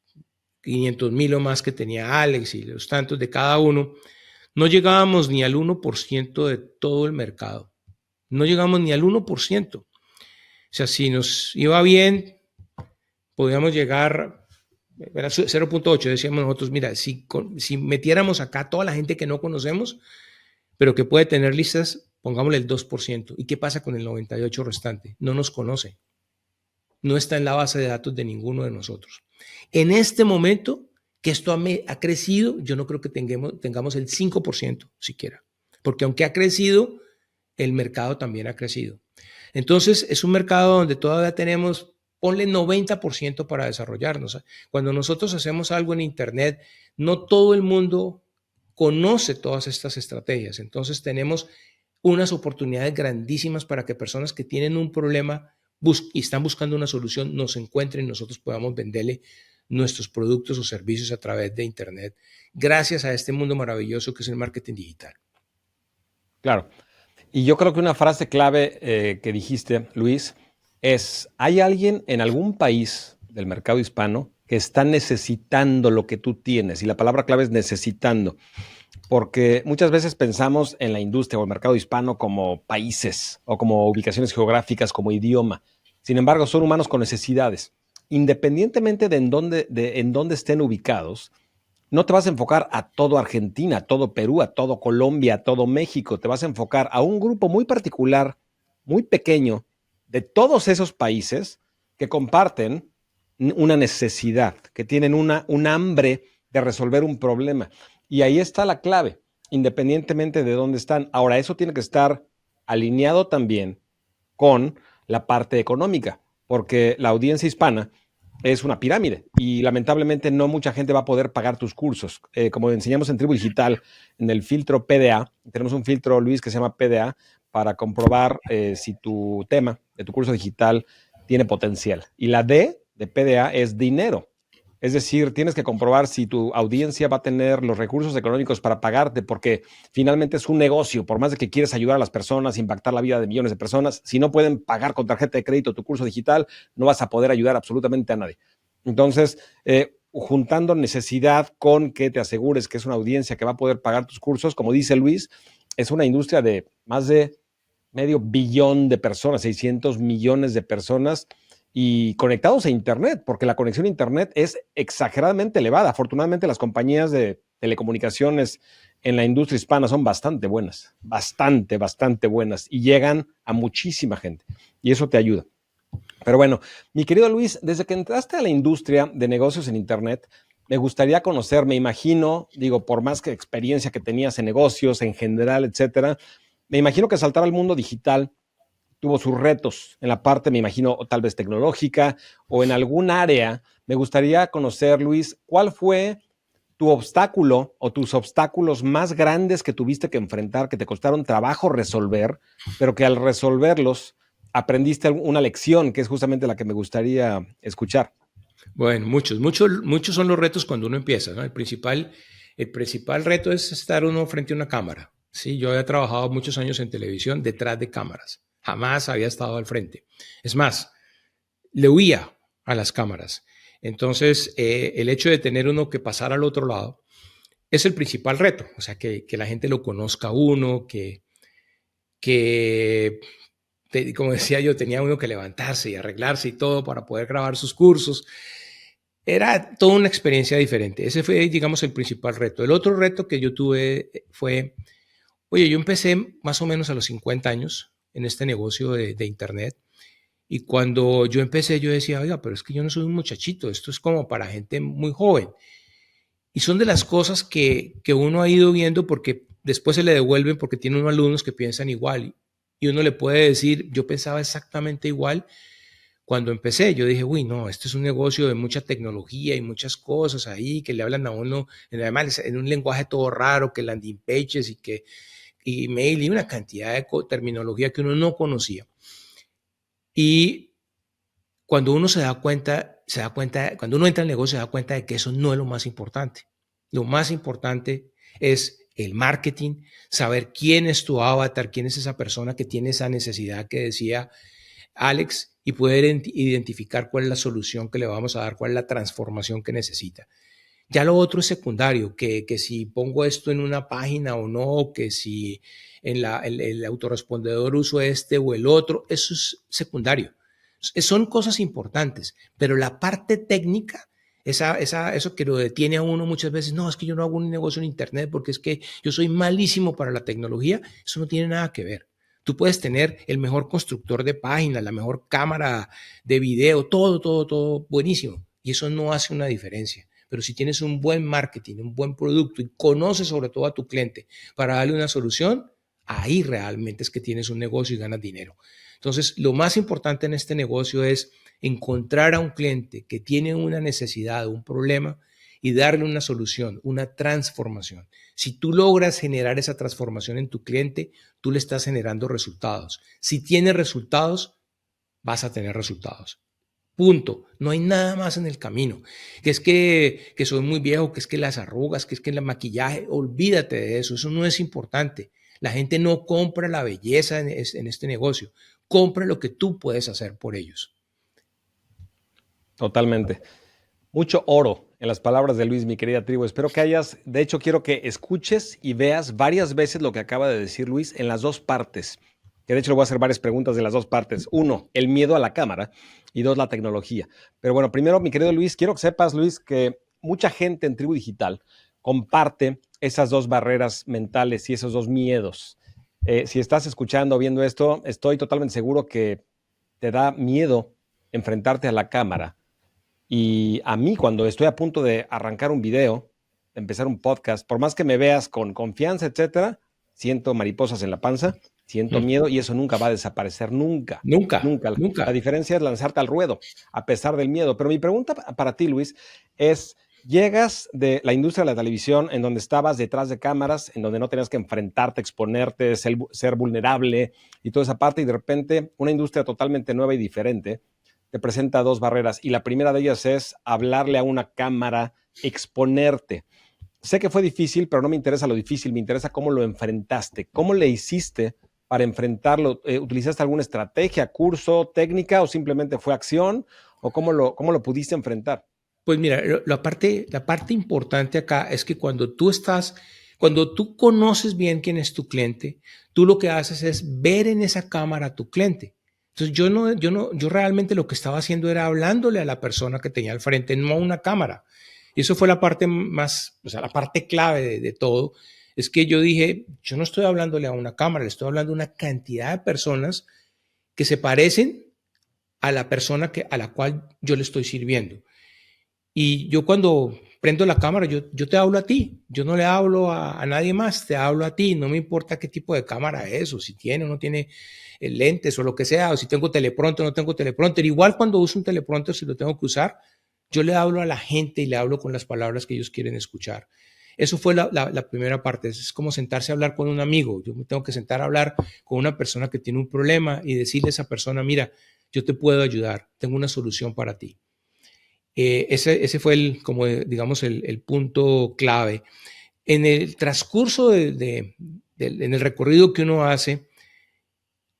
500,000 o más que tenía Alex y los tantos de cada uno, no llegábamos ni al 1% de todo el mercado. No llegamos ni al 1%. O sea, si nos iba bien, podíamos llegar, era 0.8, decíamos nosotros, mira, si metiéramos acá toda la gente que no conocemos, pero que puede tener listas, pongámosle el 2%. ¿Y qué pasa con el 98% restante? No nos conoce. No está en la base de datos de ninguno de nosotros. En este momento que esto ha crecido, yo no creo que tengamos el 5% siquiera, porque aunque ha crecido, el mercado también ha crecido. Entonces, es un mercado donde todavía tenemos, ponle 90% para desarrollarnos. Cuando nosotros hacemos algo en Internet, no todo el mundo conoce todas estas estrategias. Entonces, tenemos unas oportunidades grandísimas para que personas que tienen un problema y están buscando una solución nos encuentren y nosotros podamos venderle nuestros productos o servicios a través de Internet, gracias a este mundo maravilloso que es el marketing digital. Claro. Y yo creo que una frase clave que dijiste, Luis, es, ¿hay alguien en algún país del mercado hispano que está necesitando lo que tú tienes? Y la palabra clave es necesitando, porque muchas veces pensamos en la industria o el mercado hispano como países o como ubicaciones geográficas, como idioma. Sin embargo, son humanos con necesidades. Independientemente en dónde estén ubicados, no te vas a enfocar a todo Argentina, a todo Perú, a todo Colombia, a todo México. Te vas a enfocar a un grupo muy particular, muy pequeño, de todos esos países que comparten una necesidad, que tienen un hambre de resolver un problema. Y ahí está la clave, independientemente de dónde están. Ahora, eso tiene que estar alineado también con la parte económica, porque la audiencia hispana es una pirámide y lamentablemente no mucha gente va a poder pagar tus cursos. Como enseñamos en Tribu Digital, en el filtro PDA, tenemos un filtro, Luis, que se llama PDA, para comprobar si tu tema de tu curso digital tiene potencial. Y la D de PDA es dinero. Es decir, tienes que comprobar si tu audiencia va a tener los recursos económicos para pagarte, porque finalmente es un negocio. Por más de que quieres ayudar a las personas, impactar la vida de millones de personas, si no pueden pagar con tarjeta de crédito tu curso digital, no vas a poder ayudar absolutamente a nadie. Entonces, juntando necesidad con que te asegures que es una audiencia que va a poder pagar tus cursos, como dice Luis, es una industria de más de medio billón de personas, 600 millones de personas y conectados a Internet, porque la conexión a Internet es exageradamente elevada. Afortunadamente, las compañías de telecomunicaciones en la industria hispana son bastante buenas, bastante buenas y llegan a muchísima gente y eso te ayuda. Pero bueno, mi querido Luis, desde que entraste a la industria de negocios en Internet, me gustaría conocer, me imagino, digo, por más que experiencia que tenías en negocios en general, etcétera, me imagino que saltar al mundo digital tuvo sus retos en la parte, me imagino, tal vez tecnológica o en algún área. Me gustaría conocer, Luis, ¿cuál fue tu obstáculo o tus obstáculos más grandes que tuviste que enfrentar, que te costaron trabajo resolver, pero que al resolverlos aprendiste una lección, que es justamente la que me gustaría escuchar? Bueno, muchos son los retos cuando uno empieza, ¿no? El principal reto es estar uno frente a una cámara. Sí, yo había trabajado muchos años en televisión detrás de cámaras. Jamás había estado al frente. Es más, le huía a las cámaras. Entonces, el hecho de tener uno que pasar al otro lado es el principal reto. O sea, que la gente lo conozca a uno, que como decía yo, tenía uno que levantarse y arreglarse y todo para poder grabar sus cursos. Era toda una experiencia diferente. Ese fue, digamos, el principal reto. El otro reto que yo tuve fue, oye, yo empecé más o menos a los 50 años en este negocio de Internet. Y cuando yo empecé, yo decía, oiga, pero es que yo no soy un muchachito, esto es como para gente muy joven. Y son de las cosas que uno ha ido viendo porque después se le devuelven porque tiene unos alumnos que piensan igual. Y uno le puede decir, yo pensaba exactamente igual cuando empecé. Yo dije, uy, no, este es un negocio de mucha tecnología y muchas cosas ahí que le hablan a uno, además en un lenguaje todo raro, que landing pages y que email y una cantidad de terminología que uno no conocía. Y cuando uno cuando uno entra al negocio, se da cuenta de que eso no es lo más importante. Lo más importante es el marketing, saber quién es tu avatar, quién es esa persona que tiene esa necesidad que decía Alex y poder identificar cuál es la solución que le vamos a dar, cuál es la transformación que necesita. Ya lo otro es secundario, que si pongo esto en una página o no, que si en el autorrespondedor uso este o el otro, eso es secundario. Son cosas importantes, pero la parte técnica, eso que lo detiene a uno muchas veces, no, es que yo no hago un negocio en Internet porque es que yo soy malísimo para la tecnología, eso no tiene nada que ver. Tú puedes tener el mejor constructor de páginas, la mejor cámara de video, todo buenísimo. Y eso no hace una diferencia. Pero si tienes un buen marketing, un buen producto y conoces sobre todo a tu cliente para darle una solución, ahí realmente es que tienes un negocio y ganas dinero. Entonces, lo más importante en este negocio es encontrar a un cliente que tiene una necesidad, un problema y darle una solución, una transformación. Si tú logras generar esa transformación en tu cliente, tú le estás generando resultados. Si tienes resultados, vas a tener resultados. Punto. No hay nada más en el camino. Que soy muy viejo, que es que las arrugas, que es que el maquillaje, olvídate de eso. Eso no es importante. La gente no compra la belleza en este negocio. Compra lo que tú puedes hacer por ellos. Totalmente. Mucho oro en las palabras de Luis, mi querida tribu. Espero que de hecho, quiero que escuches y veas varias veces lo que acaba de decir Luis en las dos partes. Que de hecho le voy a hacer varias preguntas de las dos partes. Uno, el miedo a la cámara y dos, la tecnología. Pero bueno, primero, mi querido Luis, quiero que sepas, Luis, que mucha gente en Tribu Digital comparte esas dos barreras mentales y esos dos miedos. Si estás escuchando o viendo esto, estoy totalmente seguro que te da miedo enfrentarte a la cámara. Y a mí, cuando estoy a punto de arrancar un video, empezar un podcast, por más que me veas con confianza, etcétera, siento mariposas en la panza, siento miedo y eso nunca va a desaparecer, nunca. Nunca, Nunca. La nunca. diferencia es lanzarte al ruedo, a pesar del miedo. Pero mi pregunta para ti, Luis, es, llegas de la industria de la televisión en donde estabas detrás de cámaras, en donde no tenías que enfrentarte, exponerte, ser vulnerable y toda esa parte, y de repente una industria totalmente nueva y diferente te presenta dos barreras y la primera de ellas es hablarle a una cámara, exponerte. Sé que fue difícil, pero no me interesa lo difícil, me interesa cómo lo enfrentaste, cómo le hiciste para enfrentarlo. ¿Utilizaste alguna estrategia, curso, técnica o simplemente fue acción? ¿O cómo lo pudiste enfrentar? Pues mira, la parte importante acá es que cuando tú conoces bien quién es tu cliente, tú lo que haces es ver en esa cámara a tu cliente. Entonces yo realmente lo que estaba haciendo era hablándole a la persona que tenía al frente, no a una cámara. Y eso fue la parte más, o sea, la parte clave de todo, es que yo dije, yo no estoy hablándole a una cámara, le estoy hablando a una cantidad de personas que se parecen a la persona a la cual yo le estoy sirviendo. Y yo cuando prendo la cámara, yo te hablo a ti, yo no le hablo a nadie más, te hablo a ti, no me importa qué tipo de cámara es, o si tiene o no tiene lentes o lo que sea, o si tengo teleprompter o no tengo teleprompter. Igual cuando uso un teleprompter, si lo tengo que usar, yo le hablo a la gente y le hablo con las palabras que ellos quieren escuchar. Eso fue la primera parte, es como sentarse a hablar con un amigo. Yo me tengo que sentar a hablar con una persona que tiene un problema y decirle a esa persona, mira, yo te puedo ayudar, tengo una solución para ti. Ese fue como digamos, el punto clave. En el transcurso en el recorrido que uno hace,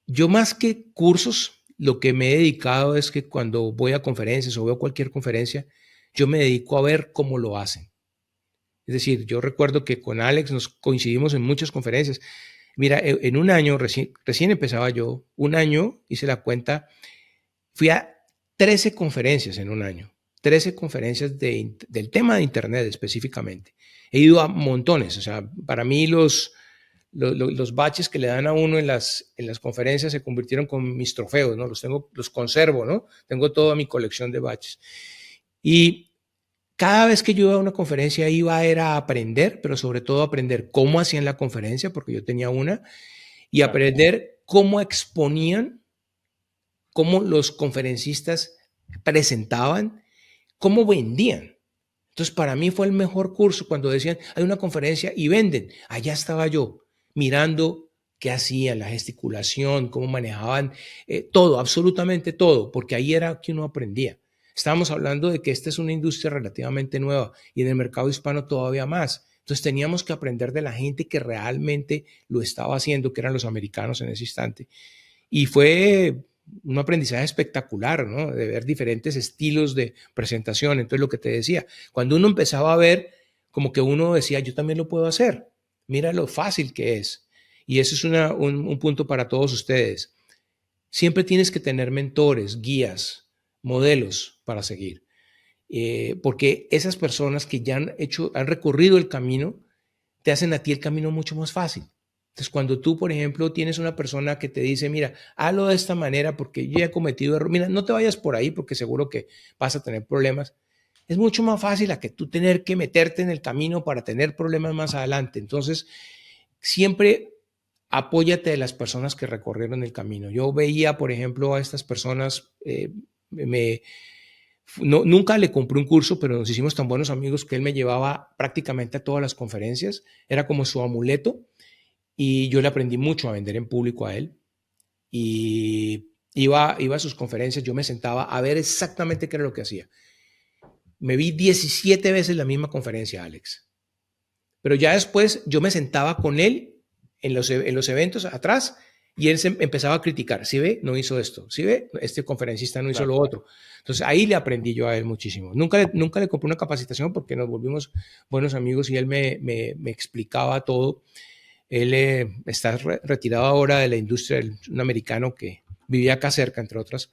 yo más que cursos, lo que me he dedicado es que cuando voy a conferencias o veo cualquier conferencia, yo me dedico a ver cómo lo hacen. Es decir, yo recuerdo que con Alex nos coincidimos en muchas conferencias. Mira, en un año, recién empezaba yo, un año, hice la cuenta, fui a 13 conferencias en un año. 13 conferencias del tema de Internet específicamente. He ido a montones, o sea, para mí los baches que le dan a uno en las conferencias se convirtieron con mis trofeos, ¿no? Los conservo, ¿no? Tengo toda mi colección de baches. Y cada vez que yo iba a una conferencia era a aprender, pero sobre todo aprender cómo hacían la conferencia, porque yo tenía una, y aprender cómo exponían, cómo los conferencistas presentaban, cómo vendían. Entonces, para mí fue el mejor curso cuando decían, hay una conferencia y venden. Allá estaba yo, mirando qué hacían, la gesticulación, cómo manejaban todo, absolutamente todo, porque ahí era que uno aprendía. Estábamos hablando de que esta es una industria relativamente nueva y en el mercado hispano todavía más. Entonces teníamos que aprender de la gente que realmente lo estaba haciendo, que eran los americanos en ese instante. Y fue un aprendizaje espectacular, ¿no? De ver diferentes estilos de presentación. Entonces, lo que te decía, cuando uno empezaba a ver, como que uno decía, yo también lo puedo hacer. Mira lo fácil que es. Y eso es un punto para todos ustedes. Siempre tienes que tener mentores, guías, modelos para seguir. Porque esas personas que ya han recorrido el camino, te hacen a ti el camino mucho más fácil. Entonces, cuando tú, por ejemplo, tienes una persona que te dice, mira, hazlo de esta manera porque yo he cometido error, mira, no te vayas por ahí porque seguro que vas a tener problemas. Es mucho más fácil a que tú tener que meterte en el camino para tener problemas más adelante. Entonces, siempre apóyate de las personas que recorrieron el camino. Yo veía, por ejemplo, a estas personas, nunca le compré un curso, pero nos hicimos tan buenos amigos que él me llevaba prácticamente a todas las conferencias. Era como su amuleto y yo le aprendí mucho a vender en público a él. Y iba a sus conferencias, yo me sentaba a ver exactamente qué era lo que hacía. Me vi 17 veces la misma conferencia, Alex. Pero ya después yo me sentaba con él en los eventos atrás y él se empezaba a criticar. ¿Sí ve? No hizo esto. ¿Sí ve? Este conferencista no hizo lo otro. Entonces ahí le aprendí yo a él muchísimo. Nunca le compré una capacitación porque nos volvimos buenos amigos y él me explicaba todo. Él está retirado ahora de la industria, un americano que vivía acá cerca, entre otras,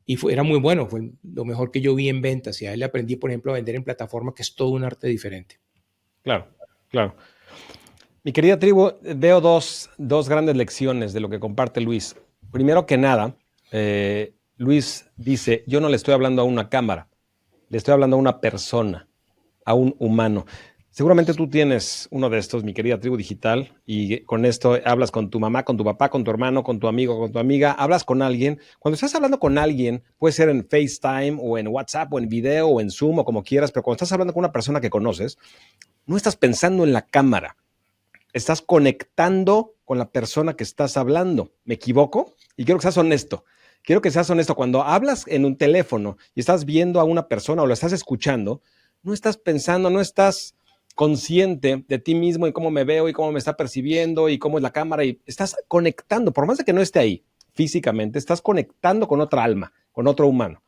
y era muy bueno, fue lo mejor que yo vi en ventas. Y a él le aprendí, por ejemplo, a vender en plataforma, que es todo un arte diferente. Claro, claro. Mi querida tribu, veo dos grandes lecciones de lo que comparte Luis. Primero que nada, Luis dice, yo no le estoy hablando a una cámara, le estoy hablando a una persona, a un humano. Seguramente tú tienes uno de estos, mi querida tribu digital, y con esto hablas con tu mamá, con tu papá, con tu hermano, con tu amigo, con tu amiga, hablas con alguien. Cuando estás hablando con alguien, puede ser en FaceTime o en WhatsApp o en video o en Zoom o como quieras, pero cuando estás hablando con una persona que conoces, no estás pensando en la cámara, estás conectando con la persona que estás hablando. ¿Me equivoco? Y quiero que seas honesto. Quiero que seas honesto. Cuando hablas en un teléfono y estás viendo a una persona o lo estás escuchando, no estás pensando, no estás consciente de ti mismo y cómo me veo y cómo me está percibiendo y cómo es la cámara y estás conectando, por más de que no esté ahí físicamente, estás conectando con otra alma, con otro humano.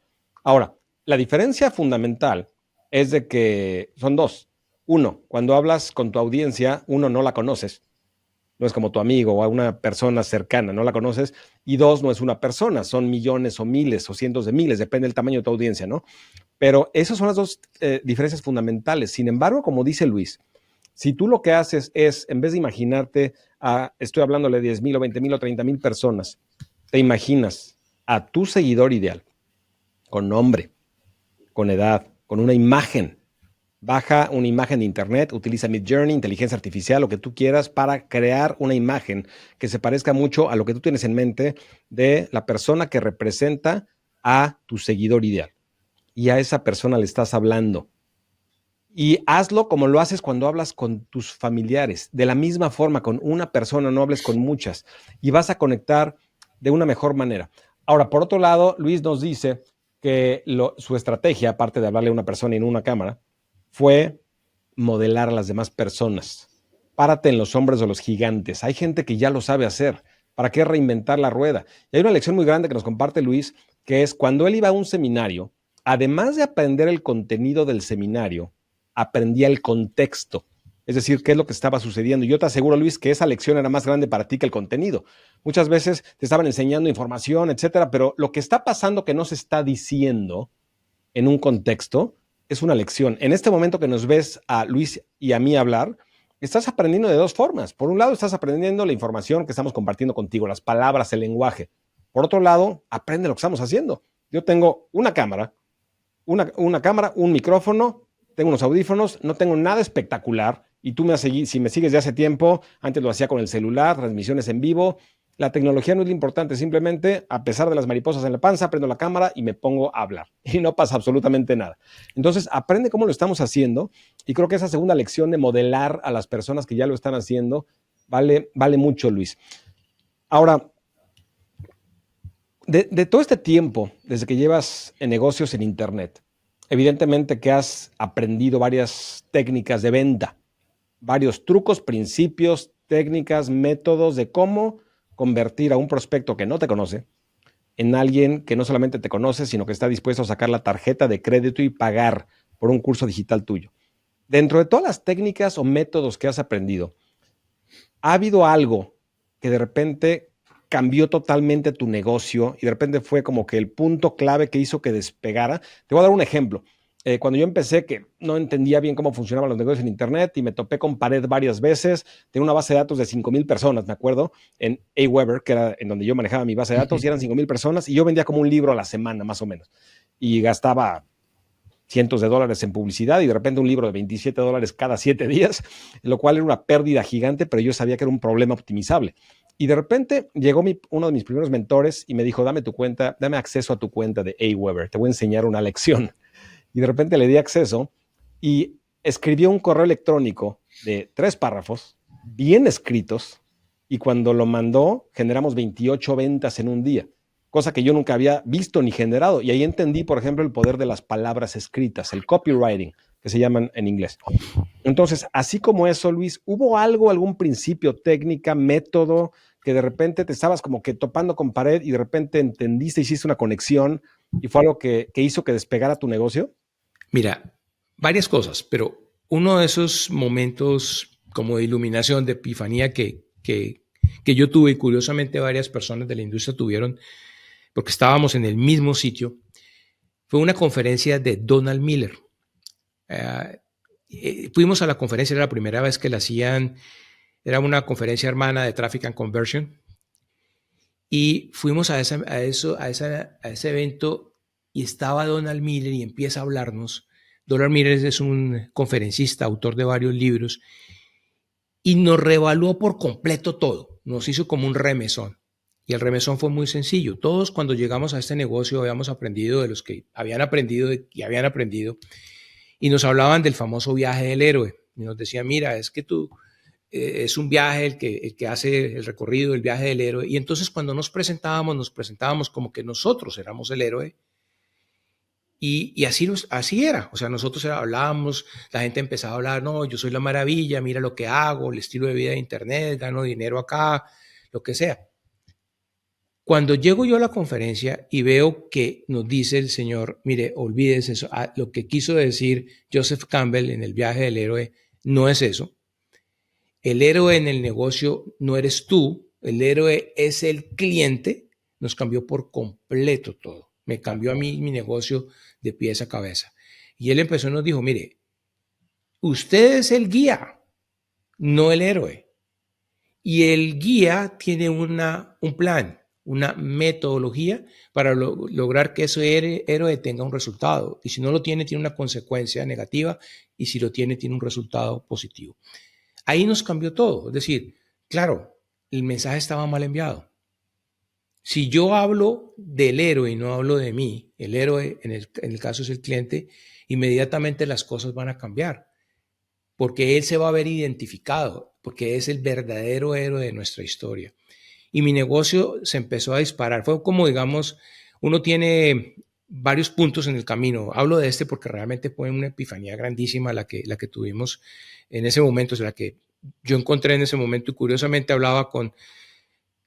Ahora, la diferencia fundamental es de que son dos. Uno, cuando hablas con tu audiencia, uno, no la conoces, no es como tu amigo o a una persona cercana, no la conoces. Y dos, no es una persona, son millones o miles o cientos de miles, depende del tamaño de tu audiencia, ¿no? Pero esas son las dos diferencias fundamentales. Sin embargo, como dice Luis, si tú lo que haces es, en vez de imaginarte estoy hablándole a 10,000 o 20,000 o 30,000 personas, te imaginas a tu seguidor ideal, con nombre, con edad, con una imagen. Baja una imagen de internet, utiliza Midjourney, inteligencia artificial, lo que tú quieras, para crear una imagen que se parezca mucho a lo que tú tienes en mente de la persona que representa a tu seguidor ideal. Y a esa persona le estás hablando. Y hazlo como lo haces cuando hablas con tus familiares. De la misma forma, con una persona, no hables con muchas. Y vas a conectar de una mejor manera. Ahora, por otro lado, Luis nos dice que su estrategia, aparte de hablarle a una persona y en una cámara, fue modelar a las demás personas. Párate en los hombros de los gigantes. Hay gente que ya lo sabe hacer. ¿Para qué reinventar la rueda? Y hay una lección muy grande que nos comparte Luis, que es cuando él iba a un seminario, además de aprender el contenido del seminario, aprendía el contexto. Es decir, qué es lo que estaba sucediendo. Y yo te aseguro, Luis, que esa lección era más grande para ti que el contenido. Muchas veces te estaban enseñando información, etcétera, pero lo que está pasando que no se está diciendo en un contexto es una lección. En este momento que nos ves a Luis y a mí hablar, estás aprendiendo de dos formas. Por un lado, estás aprendiendo la información que estamos compartiendo contigo, las palabras, el lenguaje. Por otro lado, aprende lo que estamos haciendo. Yo tengo una cámara, un micrófono, tengo unos audífonos, no tengo nada espectacular. Y tú si me sigues de hace tiempo, antes lo hacía con el celular, transmisiones en vivo. La tecnología no es lo importante, simplemente, a pesar de las mariposas en la panza, prendo la cámara y me pongo a hablar. Y no pasa absolutamente nada. Entonces, aprende cómo lo estamos haciendo. Y creo que esa segunda lección de modelar a las personas que ya lo están haciendo vale mucho, Luis. Ahora, de todo este tiempo, desde que llevas en negocios en Internet, evidentemente que has aprendido varias técnicas de venta, varios trucos, principios, técnicas, métodos de cómo convertir a un prospecto que no te conoce en alguien que no solamente te conoce, sino que está dispuesto a sacar la tarjeta de crédito y pagar por un curso digital tuyo. Dentro de todas las técnicas o métodos que has aprendido, ¿ha habido algo que de repente cambió totalmente tu negocio y de repente fue como que el punto clave que hizo que despegara? Te voy a dar un ejemplo. Cuando yo empecé, que no entendía bien cómo funcionaban los negocios en Internet y me topé con pared varias veces, tenía una base de datos de 5,000 personas, me acuerdo, en Aweber, que era en donde yo manejaba mi base de datos, y eran 5,000 personas, y yo vendía como un libro a la semana, más o menos, y gastaba cientos de dólares en publicidad y de repente un libro de $27 cada 7 días, lo cual era una pérdida gigante, pero yo sabía que era un problema optimizable. Y de repente llegó uno de mis primeros mentores y me dijo, dame tu cuenta, dame acceso a tu cuenta de Aweber, te voy a enseñar una lección. Y de repente le di acceso y escribió un correo electrónico de 3 párrafos, bien escritos, y cuando lo mandó generamos 28 ventas en un día, cosa que yo nunca había visto ni generado. Y ahí entendí, por ejemplo, el poder de las palabras escritas, el copywriting, que se llaman en inglés. Entonces, así como eso, Luis, ¿hubo algo, algún principio, técnica, método, que de repente te estabas como que topando con pared y de repente entendiste, hiciste una conexión y fue algo que hizo que despegara tu negocio? Mira, varias cosas, pero uno de esos momentos como de iluminación, de epifanía que yo tuve y curiosamente varias personas de la industria tuvieron, porque estábamos en el mismo sitio, fue una conferencia de Donald Miller. Fuimos a la conferencia, era la primera vez que la hacían, era una conferencia hermana de Traffic and Conversion, y fuimos a ese evento y estaba Donald Miller y empieza a hablarnos. Donald Miller es un conferencista, autor de varios libros, y nos reevaluó por completo todo. Nos hizo como un remesón. Y el remesón fue muy sencillo. Todos cuando llegamos a este negocio habíamos aprendido de los que habían aprendido y habían aprendido. Y nos hablaban del famoso viaje del héroe. Y nos decían, mira, es que tú es un viaje el que hace el recorrido, el viaje del héroe. Y entonces cuando nos presentábamos como que nosotros éramos el héroe. Y así era. O sea, nosotros hablábamos, la gente empezaba a hablar, no, yo soy la maravilla, mira lo que hago, el estilo de vida de Internet, gano dinero acá, lo que sea. Cuando llego yo a la conferencia y veo que nos dice el señor, mire, olvídese eso, lo que quiso decir Joseph Campbell en el viaje del héroe no es eso. El héroe en el negocio no eres tú, el héroe es el cliente, nos cambió por completo todo. Me cambió a mí mi negocio de pies a cabeza. Y él empezó y nos dijo, mire, usted es el guía, no el héroe. Y el guía tiene un plan, una metodología para lograr que ese héroe tenga un resultado. Y si no lo tiene, tiene una consecuencia negativa. Y si lo tiene, tiene un resultado positivo. Ahí nos cambió todo. Es decir, claro, el mensaje estaba mal enviado. Si yo hablo del héroe y no hablo de mí, el héroe en el caso es el cliente, inmediatamente las cosas van a cambiar. Porque él se va a ver identificado, porque es el verdadero héroe de nuestra historia. Y mi negocio se empezó a disparar. Fue como, digamos, uno tiene varios puntos en el camino. Hablo de este porque realmente fue una epifanía grandísima la que tuvimos en ese momento, o sea, la que yo encontré en ese momento y curiosamente hablaba con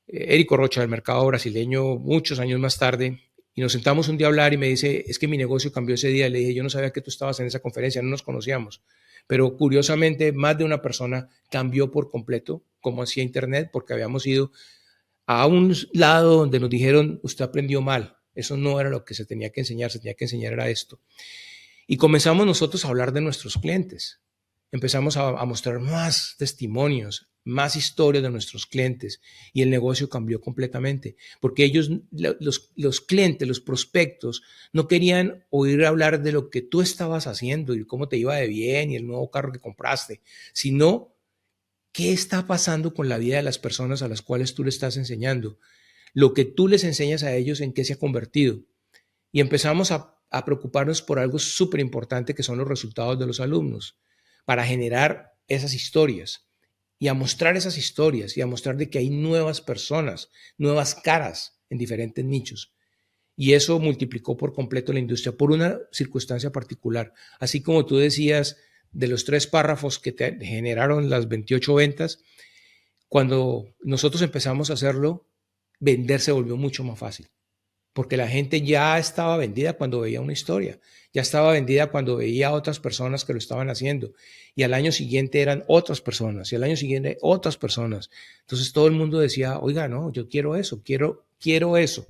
Érico Rocha del mercado brasileño muchos años más tarde y nos sentamos un día a hablar y me dice, es que mi negocio cambió ese día. Le dije, yo no sabía que tú estabas en esa conferencia, no nos conocíamos. Pero curiosamente más de una persona cambió por completo cómo hacía Internet porque habíamos ido a un lado donde nos dijeron, usted aprendió mal, eso no era lo que se tenía que enseñar era esto. Y comenzamos nosotros a hablar de nuestros clientes. Empezamos a mostrar más testimonios, más historias de nuestros clientes y el negocio cambió completamente porque ellos, los clientes, los prospectos, no querían oír hablar de lo que tú estabas haciendo y cómo te iba de bien y el nuevo carro que compraste, sino qué está pasando con la vida de las personas a las cuales tú le estás enseñando, lo que tú les enseñas a ellos en qué se ha convertido. Y empezamos a preocuparnos por algo súper importante que son los resultados de los alumnos, para generar esas historias y a mostrar esas historias y a mostrar de que hay nuevas personas, nuevas caras en diferentes nichos. Y eso multiplicó por completo la industria por una circunstancia particular. Así como tú decías de los 3 párrafos que te generaron las 28 ventas, cuando nosotros empezamos a hacerlo, vender se volvió mucho más fácil. Porque la gente ya estaba vendida cuando veía una historia, ya estaba vendida cuando veía a otras personas que lo estaban haciendo. Y al año siguiente eran otras personas, y al año siguiente otras personas. Entonces todo el mundo decía, oiga, no, yo quiero eso, quiero eso.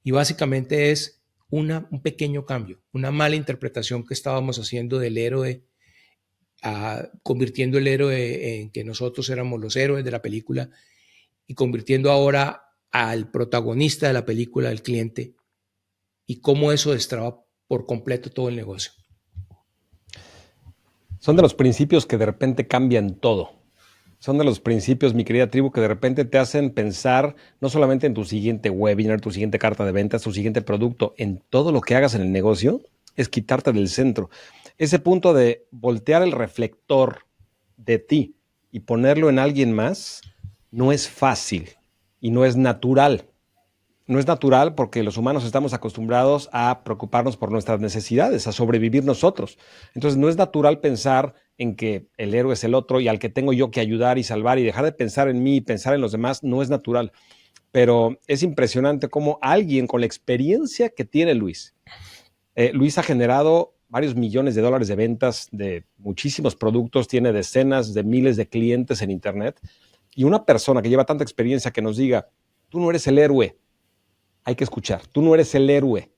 Y básicamente es un pequeño cambio, una mala interpretación que estábamos haciendo del héroe, convirtiendo el héroe en que nosotros éramos los héroes de la película y convirtiendo ahora al protagonista de la película, el cliente, y cómo eso destraba por completo todo el negocio. Son de los principios que de repente cambian todo. Son de los principios, mi querida tribu, que de repente te hacen pensar no solamente en tu siguiente webinar, tu siguiente carta de ventas, tu siguiente producto, en todo lo que hagas en el negocio, es quitarte del centro. Ese punto de voltear el reflector de ti y ponerlo en alguien más no es fácil y no es natural. No es natural porque los humanos estamos acostumbrados a preocuparnos por nuestras necesidades, a sobrevivir nosotros. Entonces no es natural pensar en que el héroe es el otro y al que tengo yo que ayudar y salvar, y dejar de pensar en mí y pensar en los demás no es natural. Pero es impresionante cómo alguien con la experiencia que tiene Luis, Luis ha generado varios millones de dólares de ventas de muchísimos productos, tiene decenas de miles de clientes en Internet, y una persona que lleva tanta experiencia que nos diga, tú no eres el héroe, hay que escuchar, tú no eres el héroe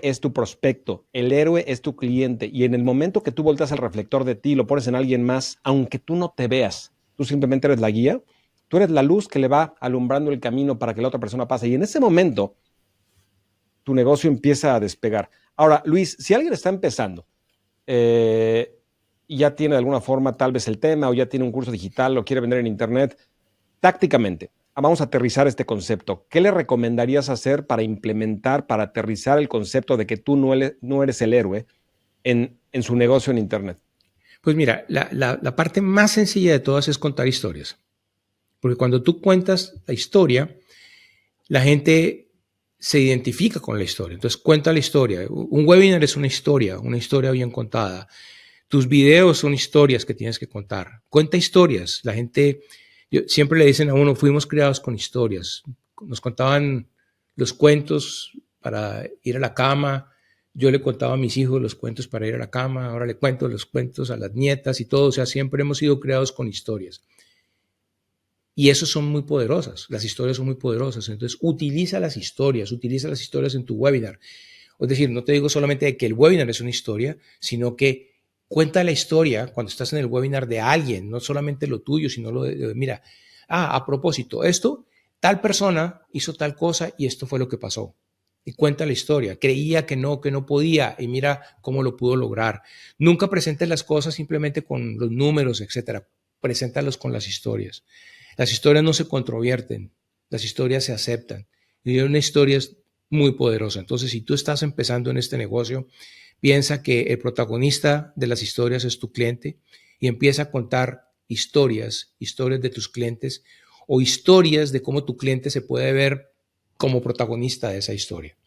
es tu prospecto, el héroe es tu cliente, y en el momento que tú volteas el reflector de ti y lo pones en alguien más, aunque tú no te veas, tú simplemente eres la guía, tú eres la luz que le va alumbrando el camino para que la otra persona pase, y en ese momento tu negocio empieza a despegar. Ahora, Luis, si alguien está empezando y ya tiene de alguna forma tal vez el tema, o ya tiene un curso digital, lo quiere vender en Internet, tácticamente, vamos a aterrizar este concepto. ¿Qué le recomendarías hacer para implementar, para aterrizar el concepto de que tú no eres el héroe en su negocio en Internet? Pues mira, la parte más sencilla de todas es contar historias. Porque cuando tú cuentas la historia, la gente se identifica con la historia. Entonces cuenta la historia. Un webinar es una historia bien contada. Tus videos son historias que tienes que contar. Cuenta historias. La gente, siempre le dicen a uno, fuimos criados con historias. Nos contaban los cuentos para ir a la cama. Yo le contaba a mis hijos los cuentos para ir a la cama. Ahora le cuento los cuentos a las nietas y todo. O sea, siempre hemos sido criados con historias. Y eso son muy poderosas. Las historias son muy poderosas. Entonces, utiliza las historias en tu webinar. Es decir, no te digo solamente de que el webinar es una historia, sino que cuenta la historia cuando estás en el webinar de alguien, no solamente lo tuyo, sino lo de mira, a propósito, tal persona hizo tal cosa y esto fue lo que pasó. Y cuenta la historia. Creía que no podía y mira cómo lo pudo lograr. Nunca presentes las cosas simplemente con los números, etcétera. Preséntalos con las historias. Las historias no se controvierten, las historias se aceptan. Y una historia es muy poderosa. Entonces, si tú estás empezando en este negocio, piensa que el protagonista de las historias es tu cliente y empieza a contar historias de tus clientes o historias de cómo tu cliente se puede ver como protagonista de esa historia.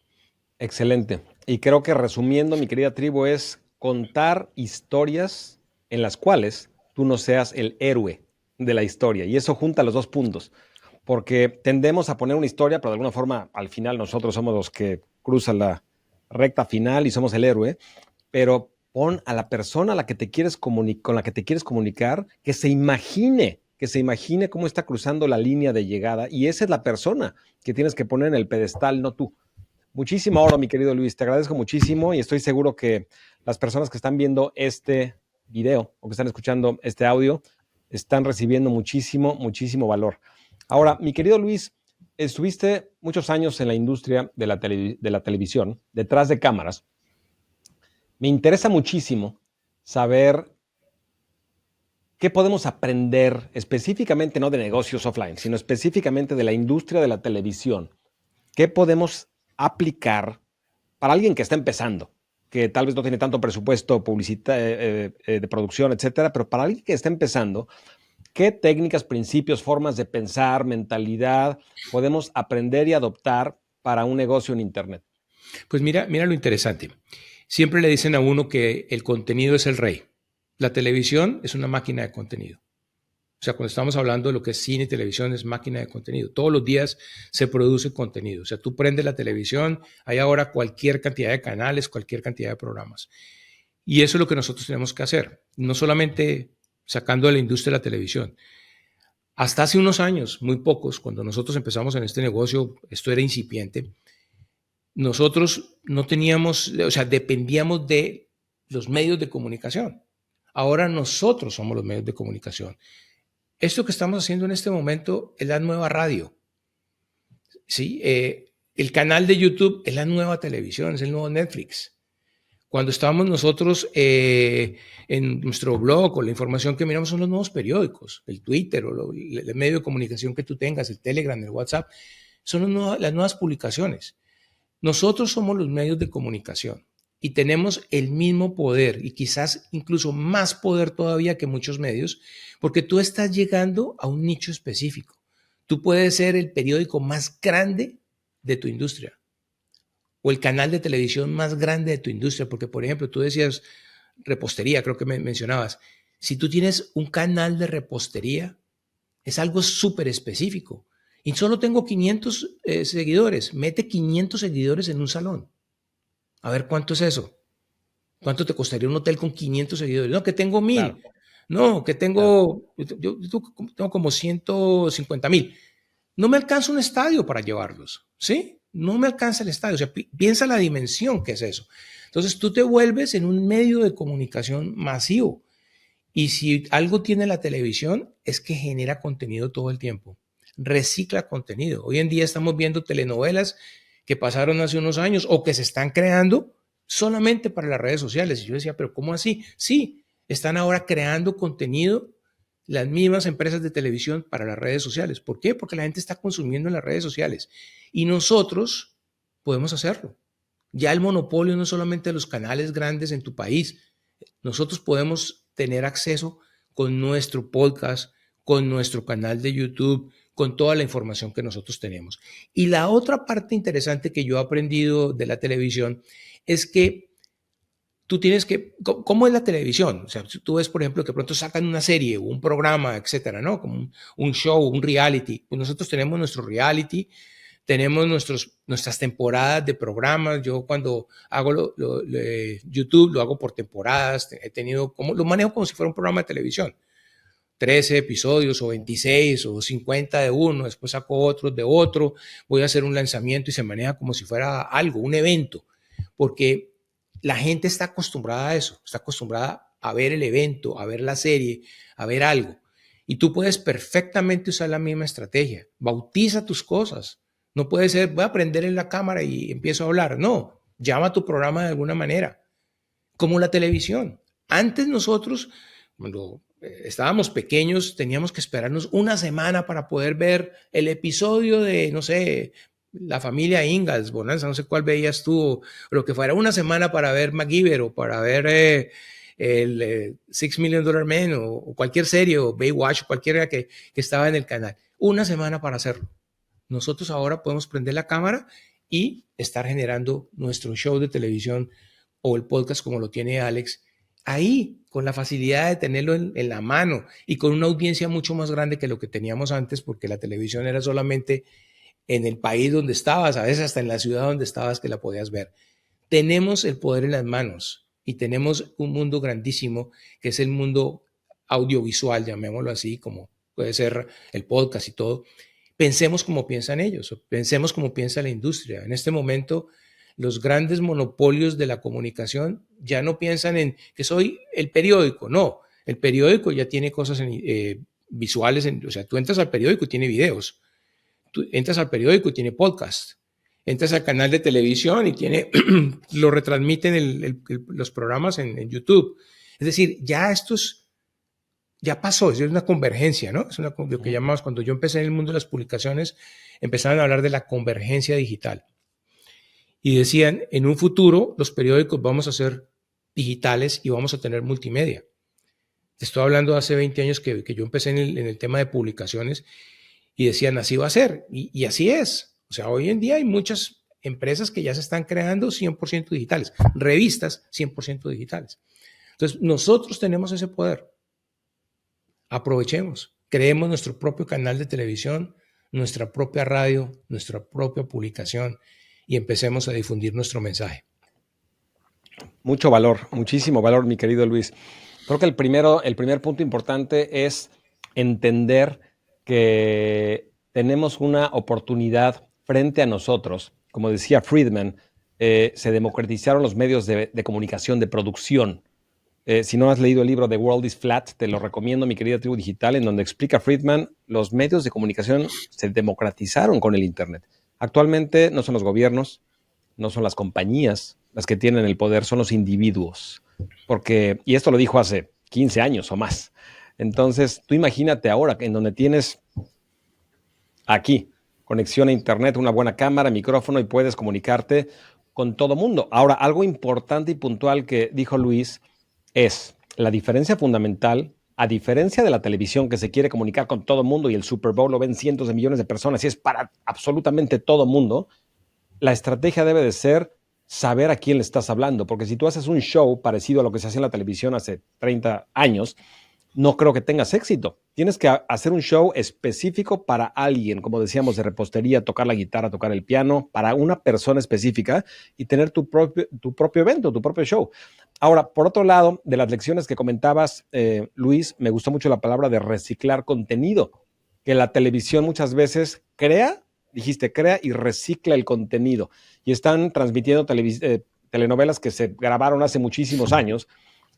Excelente. Y creo que resumiendo, mi querida tribu, es contar historias en las cuales tú no seas el héroe de la historia. Y eso junta los dos puntos, porque tendemos a poner una historia, pero de alguna forma al final nosotros somos los que cruzan la recta final y somos el héroe, pero pon a la persona a la que te quieres con la que te quieres comunicar, que se imagine cómo está cruzando la línea de llegada, y esa es la persona que tienes que poner en el pedestal, no tú. Muchísimo oro, mi querido Luis, te agradezco muchísimo y estoy seguro que las personas que están viendo este video o que están escuchando este audio están recibiendo muchísimo valor. Ahora, mi querido Luis, estuviste muchos años en la industria de la televisión, detrás de cámaras. Me interesa muchísimo saber qué podemos aprender específicamente, no de negocios offline, sino específicamente de la industria de la televisión. ¿Qué podemos aplicar para alguien que está empezando, que tal vez no tiene tanto presupuesto de producción, etcétera, pero para alguien que está empezando, qué técnicas, principios, formas de pensar, mentalidad podemos aprender y adoptar para un negocio en Internet? Pues mira lo interesante. Siempre le dicen a uno que el contenido es el rey. La televisión es una máquina de contenido. O sea, cuando estamos hablando de lo que es cine y televisión, es máquina de contenido. Todos los días se produce contenido. O sea, tú prendes la televisión, hay ahora cualquier cantidad de canales, cualquier cantidad de programas. Y eso es lo que nosotros tenemos que hacer. No solamente sacando de la industria de la televisión. Hasta hace unos años, muy pocos, cuando nosotros empezamos en este negocio, esto era incipiente. nosotros no teníamos, o sea, dependíamos de los medios de comunicación. Ahora nosotros somos los medios de comunicación. Esto que estamos haciendo en este momento es la nueva radio. ¿Sí? El canal de YouTube es la nueva televisión, es el nuevo Netflix. Cuando estábamos nosotros en nuestro blog o la información que miramos son los nuevos periódicos, el Twitter o el medio de comunicación que tú tengas, el Telegram, el WhatsApp, son las nuevas publicaciones. Nosotros somos los medios de comunicación y tenemos el mismo poder y quizás incluso más poder todavía que muchos medios, porque tú estás llegando a un nicho específico. Tú puedes ser el periódico más grande de tu industria o el canal de televisión más grande de tu industria, porque por ejemplo, tú decías repostería, creo que me mencionabas. Si tú tienes un canal de repostería, es algo súper específico. Y solo tengo 500 seguidores. Mete 500 seguidores en un salón. A ver, ¿cuánto es eso? ¿Cuánto te costaría un hotel con 500 seguidores? No, que tengo 1000. Claro. No, que tengo, claro. yo tengo como 150,000. No me alcanza un estadio para llevarlos, ¿sí? No me alcanza el estadio. O sea, piensa la dimensión que es eso. Entonces tú te vuelves en un medio de comunicación masivo. Y si algo tiene la televisión es que genera contenido todo el tiempo. Recicla contenido. Hoy en día estamos viendo telenovelas que pasaron hace unos años o que se están creando solamente para las redes sociales. Y yo decía, pero ¿cómo así? Sí, están ahora creando contenido las mismas empresas de televisión para las redes sociales. ¿Por qué? Porque la gente está consumiendo en las redes sociales y nosotros podemos hacerlo. Ya el monopolio no es solamente de los canales grandes en tu país. Nosotros podemos tener acceso con nuestro podcast, con nuestro canal de YouTube, con toda la información que nosotros tenemos. Y la otra parte interesante que yo he aprendido de la televisión es que tú tienes que, ¿cómo es la televisión? O sea, tú ves, por ejemplo, que pronto sacan una serie o un programa, etcétera, ¿no? Como un show, un reality. Pues nosotros tenemos nuestro reality, tenemos nuestras temporadas de programas. Yo cuando hago YouTube lo hago por temporadas. He tenido, lo manejo como si fuera un programa de televisión. 13 episodios o 26 o 50 de uno, después saco otros de otro, voy a hacer un lanzamiento y se maneja como si fuera algo, un evento, porque la gente está acostumbrada a eso, está acostumbrada a ver el evento, a ver la serie, a ver algo. Y tú puedes perfectamente usar la misma estrategia. Bautiza tus cosas. No puede ser, voy a prender en la cámara y empiezo a hablar. No, llama a tu programa de alguna manera. Como la televisión. Antes nosotros, cuando estábamos pequeños, teníamos que esperarnos una semana para poder ver el episodio de, no sé, la familia Ingalls, Bonanza, no sé cuál veías tú, o lo que fuera, una semana para ver MacGyver o para ver el $6 Million Man o cualquier serie, o Baywatch, cualquiera que estaba en el canal. Una semana para hacerlo. Nosotros ahora podemos prender la cámara y estar generando nuestro show de televisión o el podcast como lo tiene Alex, ahí, con la facilidad de tenerlo en la mano y con una audiencia mucho más grande que lo que teníamos antes, porque la televisión era solamente en el país donde estabas, a veces hasta en la ciudad donde estabas que la podías ver. Tenemos el poder en las manos y tenemos un mundo grandísimo que es el mundo audiovisual, llamémoslo así, como puede ser el podcast y todo. Pensemos como piensan ellos, pensemos como piensa la industria. En este momento, los grandes monopolios de la comunicación ya no piensan en que soy el periódico, no, el periódico ya tiene cosas visuales, o sea, tú entras al periódico y tiene videos, tú entras al periódico y tiene podcast, entras al canal de televisión y tiene, lo retransmiten los programas en YouTube. Es decir, ya esto ya pasó, es una convergencia, ¿no? Es lo que llamamos, cuando yo empecé en el mundo de las publicaciones, empezaron a hablar de la convergencia digital. Y decían, en un futuro los periódicos vamos a ser digitales y vamos a tener multimedia. Te estoy hablando de hace 20 años que yo empecé en el tema de publicaciones y decían, así va a ser. Y así es. O sea, hoy en día hay muchas empresas que ya se están creando 100% digitales, revistas 100% digitales. Entonces, nosotros tenemos ese poder. Aprovechemos, creemos nuestro propio canal de televisión, nuestra propia radio, nuestra propia publicación y empecemos a difundir nuestro mensaje. Mucho valor, muchísimo valor, mi querido Luis. Creo que el primer punto importante es entender que tenemos una oportunidad frente a nosotros como decía Friedman, se democratizaron los medios de comunicación, de producción. Si no has leído el libro The World is Flat, te lo recomiendo, mi querida tribu digital, en donde explica Friedman, los medios de comunicación se democratizaron con el Internet. Actualmente no son los gobiernos, no son las compañías las que tienen el poder, son los individuos. Porque, y esto lo dijo hace 15 años o más. Entonces, tú imagínate ahora en donde tienes aquí conexión a Internet, una buena cámara, micrófono y puedes comunicarte con todo mundo. Ahora, algo importante y puntual que dijo Luis es la diferencia fundamental, a diferencia de la televisión que se quiere comunicar con todo mundo y el Super Bowl lo ven cientos de millones de personas y es para absolutamente todo mundo, la estrategia debe de ser saber a quién le estás hablando, porque si tú haces un show parecido a lo que se hacía en la televisión hace 30 años, no creo que tengas éxito. Tienes que hacer un show específico para alguien, como decíamos, de repostería, tocar la guitarra, tocar el piano, para una persona específica y tener tu propio evento, tu propio show. Ahora, por otro lado, de las lecciones que comentabas, Luis, me gustó mucho la palabra de reciclar contenido, que la televisión muchas veces crea y recicla el contenido. Y están transmitiendo telenovelas que se grabaron hace muchísimos años.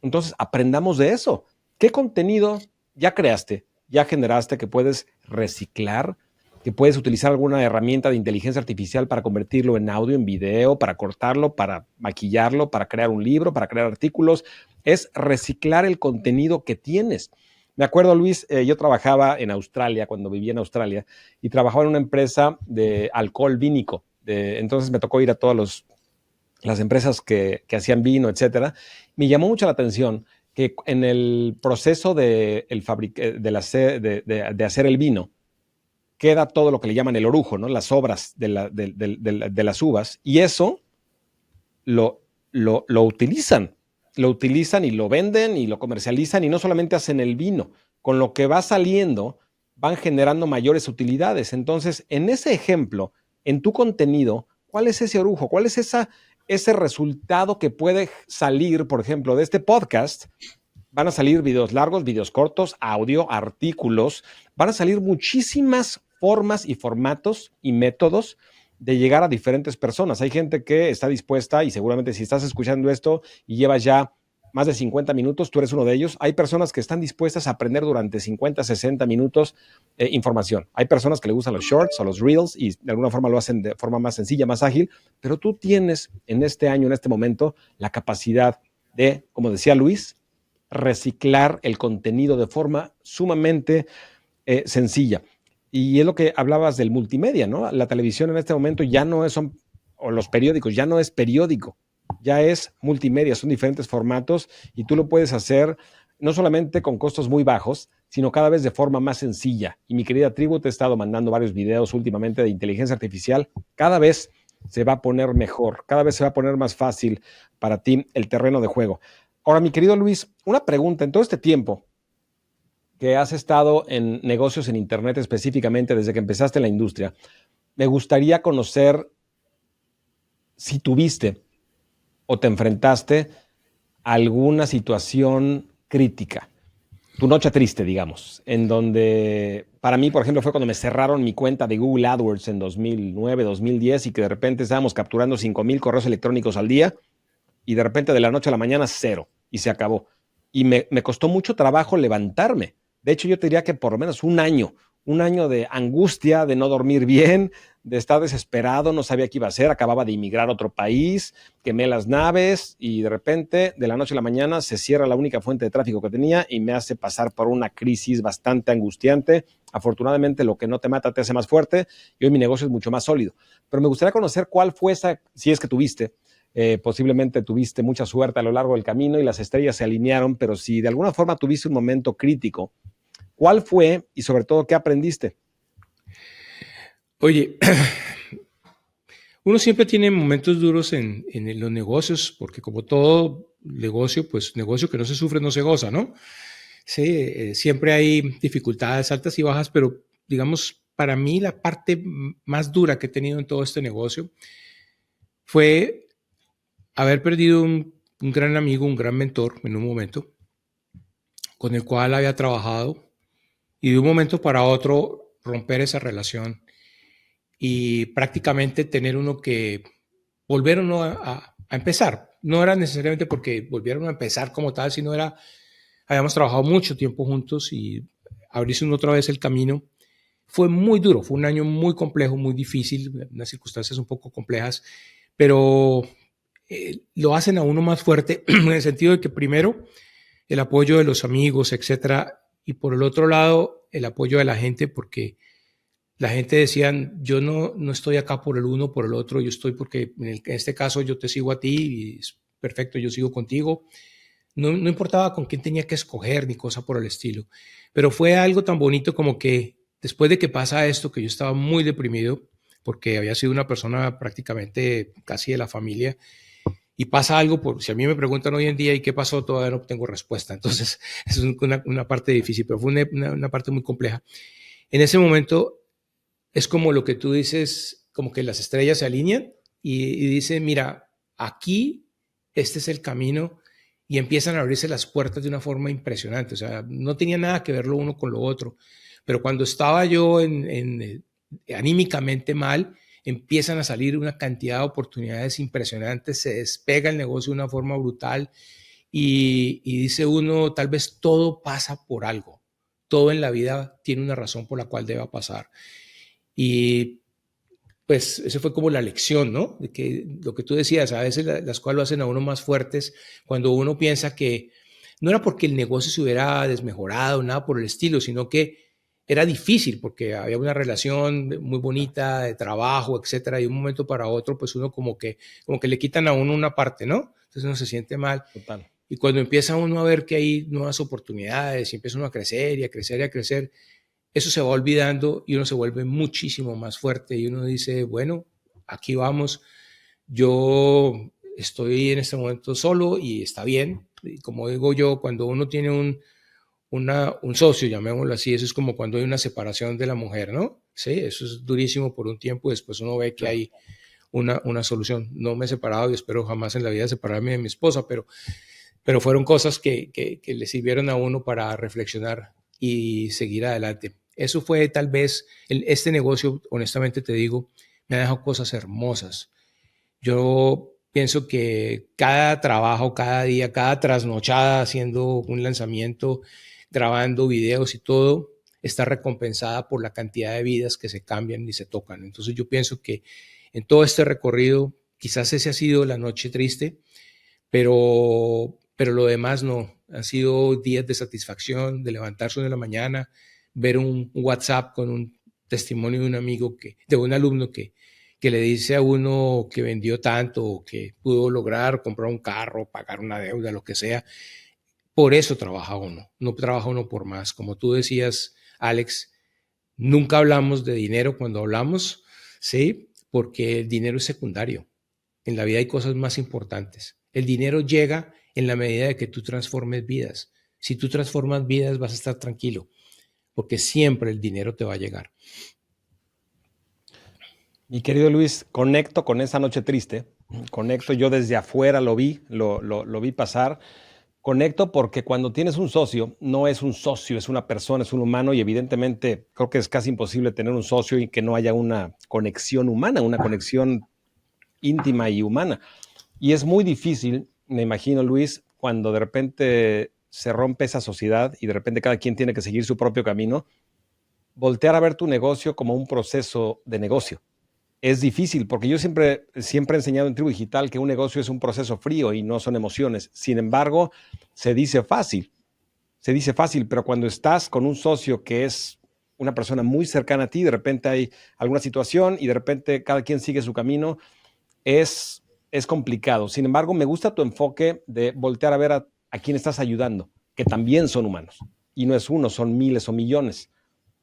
Entonces, aprendamos de eso. ¿Qué contenido ya creaste, ya generaste que puedes reciclar, que puedes utilizar alguna herramienta de inteligencia artificial para convertirlo en audio, en video, para cortarlo, para maquillarlo, para crear un libro, para crear artículos? Es reciclar el contenido que tienes. Me acuerdo, Luis, yo trabajaba en Australia, cuando vivía en Australia, y trabajaba en una empresa de alcohol vínico. Entonces me tocó ir a todas las empresas que hacían vino, etcétera. Me llamó mucho la atención que en el proceso de hacer el vino, queda todo lo que le llaman el orujo, ¿no? Las sobras de las uvas, y eso lo utilizan. Lo utilizan y lo venden y lo comercializan y no solamente hacen el vino, con lo que va saliendo van generando mayores utilidades. Entonces, en ese ejemplo, en tu contenido, ¿cuál es ese orujo? ¿Cuál es ese resultado que puede salir, por ejemplo, de este podcast? Van a salir videos largos, videos cortos, audio, artículos. Van a salir muchísimas formas y formatos y métodos de llegar a diferentes personas. Hay gente que está dispuesta, y seguramente si estás escuchando esto y llevas ya más de 50 minutos, tú eres uno de ellos. Hay personas que están dispuestas a aprender durante 50, 60 minutos información. Hay personas que le gustan los shorts o los reels y de alguna forma lo hacen de forma más sencilla, más ágil, pero tú tienes en este año, en este momento, la capacidad de, como decía Luis, reciclar el contenido de forma sumamente sencilla. Y es lo que hablabas del multimedia, ¿no? La televisión en este momento ya no o los periódicos, ya no es periódico, ya es multimedia, son diferentes formatos y tú lo puedes hacer no solamente con costos muy bajos, sino cada vez de forma más sencilla. Y mi querida tribu, te he estado mandando varios videos últimamente de inteligencia artificial. Cada vez se va a poner mejor, cada vez se va a poner más fácil para ti el terreno de juego. Ahora, mi querido Luis, una pregunta. En todo este tiempo que has estado en negocios en Internet, específicamente desde que empezaste en la industria, me gustaría conocer si tuviste o te enfrentaste a alguna situación crítica, tu noche triste, digamos, en donde para mí, por ejemplo, fue cuando me cerraron mi cuenta de Google AdWords en 2009, 2010 y que de repente estábamos capturando 5,000 correos electrónicos al día y de repente de la noche a la mañana cero y se acabó. Y me costó mucho trabajo levantarme. De hecho, yo te diría que por lo menos un año de angustia, de no dormir bien, de estar desesperado, no sabía qué iba a hacer, acababa de emigrar a otro país, quemé las naves y de repente, de la noche a la mañana, se cierra la única fuente de tráfico que tenía y me hace pasar por una crisis bastante angustiante. Afortunadamente, lo que no te mata te hace más fuerte y hoy mi negocio es mucho más sólido. Pero me gustaría conocer cuál fue esa, si es que tuviste, posiblemente tuviste mucha suerte a lo largo del camino y las estrellas se alinearon, pero si de alguna forma tuviste un momento crítico, ¿cuál fue y sobre todo qué aprendiste? Oye, uno siempre tiene momentos duros en los negocios, porque como todo negocio, pues negocio que no se sufre no se goza, ¿no? Sí, siempre hay dificultades altas y bajas, pero digamos, para mí la parte más dura que he tenido en todo este negocio fue haber perdido un gran amigo, un gran mentor en un momento, con el cual había trabajado y de un momento para otro romper esa relación y prácticamente tener uno que volver uno a empezar. No era necesariamente porque volvieron a empezar como tal, sino era, habíamos trabajado mucho tiempo juntos y abrirse uno otra vez el camino. Fue muy duro, fue un año muy complejo, muy difícil, unas circunstancias un poco complejas, pero lo hacen a uno más fuerte en el sentido de que primero el apoyo de los amigos, etcétera, y por el otro lado el apoyo de la gente, porque la gente decían, yo no estoy acá por el uno, por el otro, yo estoy porque en este caso yo te sigo a ti y es perfecto, yo sigo contigo. No importaba con quién tenía que escoger ni cosa por el estilo, pero fue algo tan bonito como que después de que pasa esto, que yo estaba muy deprimido porque había sido una persona prácticamente casi de la familia, y pasa algo, por, si a mí me preguntan hoy en día y qué pasó, todavía no tengo respuesta. Entonces, es una parte difícil, pero fue una parte muy compleja. En ese momento es como lo que tú dices, como que las estrellas se alinean y dicen, mira, aquí este es el camino, y empiezan a abrirse las puertas de una forma impresionante. O sea, no tenía nada que ver lo uno con lo otro, pero cuando estaba yo anímicamente mal, empiezan a salir una cantidad de oportunidades impresionantes, se despega el negocio de una forma brutal y dice uno, tal vez todo pasa por algo, todo en la vida tiene una razón por la cual deba pasar. Y pues esa fue como la lección, ¿no? De que lo que tú decías, a veces las cosas lo hacen a uno más fuertes cuando uno piensa que no era porque el negocio se hubiera desmejorado, nada por el estilo, sino que era difícil porque había una relación muy bonita de trabajo, etcétera, y de un momento para otro, pues uno como que le quitan a uno una parte, ¿no? Entonces uno se siente mal. Total. Y cuando empieza uno a ver que hay nuevas oportunidades y empieza uno a crecer y a crecer y a crecer, eso se va olvidando y uno se vuelve muchísimo más fuerte y uno dice, bueno, aquí vamos, yo estoy en este momento solo y está bien. Y como digo yo, cuando uno tiene un socio, llamémoslo así, eso es como cuando hay una separación de la mujer, ¿no? Sí, eso es durísimo por un tiempo y después uno ve que hay una solución. No me he separado y espero jamás en la vida separarme de mi esposa, pero fueron cosas que le sirvieron a uno para reflexionar y seguir adelante. Eso fue tal vez, este negocio, honestamente te digo, me ha dejado cosas hermosas. Yo pienso que cada trabajo, cada día, cada trasnochada haciendo un lanzamiento, grabando videos y todo, está recompensada por la cantidad de vidas que se cambian y se tocan. Entonces yo pienso que en todo este recorrido, quizás ese ha sido la noche triste, pero lo demás no. Han sido días de satisfacción, de levantarse una de la mañana, ver un WhatsApp con un testimonio de un amigo, de un alumno que le dice a uno que vendió tanto o que pudo lograr comprar un carro, pagar una deuda, lo que sea. Por eso trabaja uno, no trabaja uno por más. Como tú decías, Alex, nunca hablamos de dinero cuando hablamos, ¿sí? Porque el dinero es secundario. En la vida hay cosas más importantes. El dinero llega en la medida de que tú transformes vidas. Si tú transformas vidas, vas a estar tranquilo, porque siempre el dinero te va a llegar. Mi querido Luis, conecto con esa noche triste, conecto, yo desde afuera lo vi, lo vi pasar, conecto porque cuando tienes un socio, no es un socio, es una persona, es un humano y evidentemente creo que es casi imposible tener un socio y que no haya una conexión humana, una conexión íntima y humana. Y es muy difícil, me imagino Luis, cuando de repente se rompe esa sociedad y de repente cada quien tiene que seguir su propio camino, voltear a ver tu negocio como un proceso de negocio es difícil porque yo siempre he enseñado en Tribu Digital que un negocio es un proceso frío y no son emociones. Sin embargo, se dice fácil, pero cuando estás con un socio que es una persona muy cercana a ti, de repente hay alguna situación y de repente cada quien sigue su camino, es complicado. Sin embargo, me gusta tu enfoque de voltear a ver a quién estás ayudando, que también son humanos. Y no es uno, son miles o millones.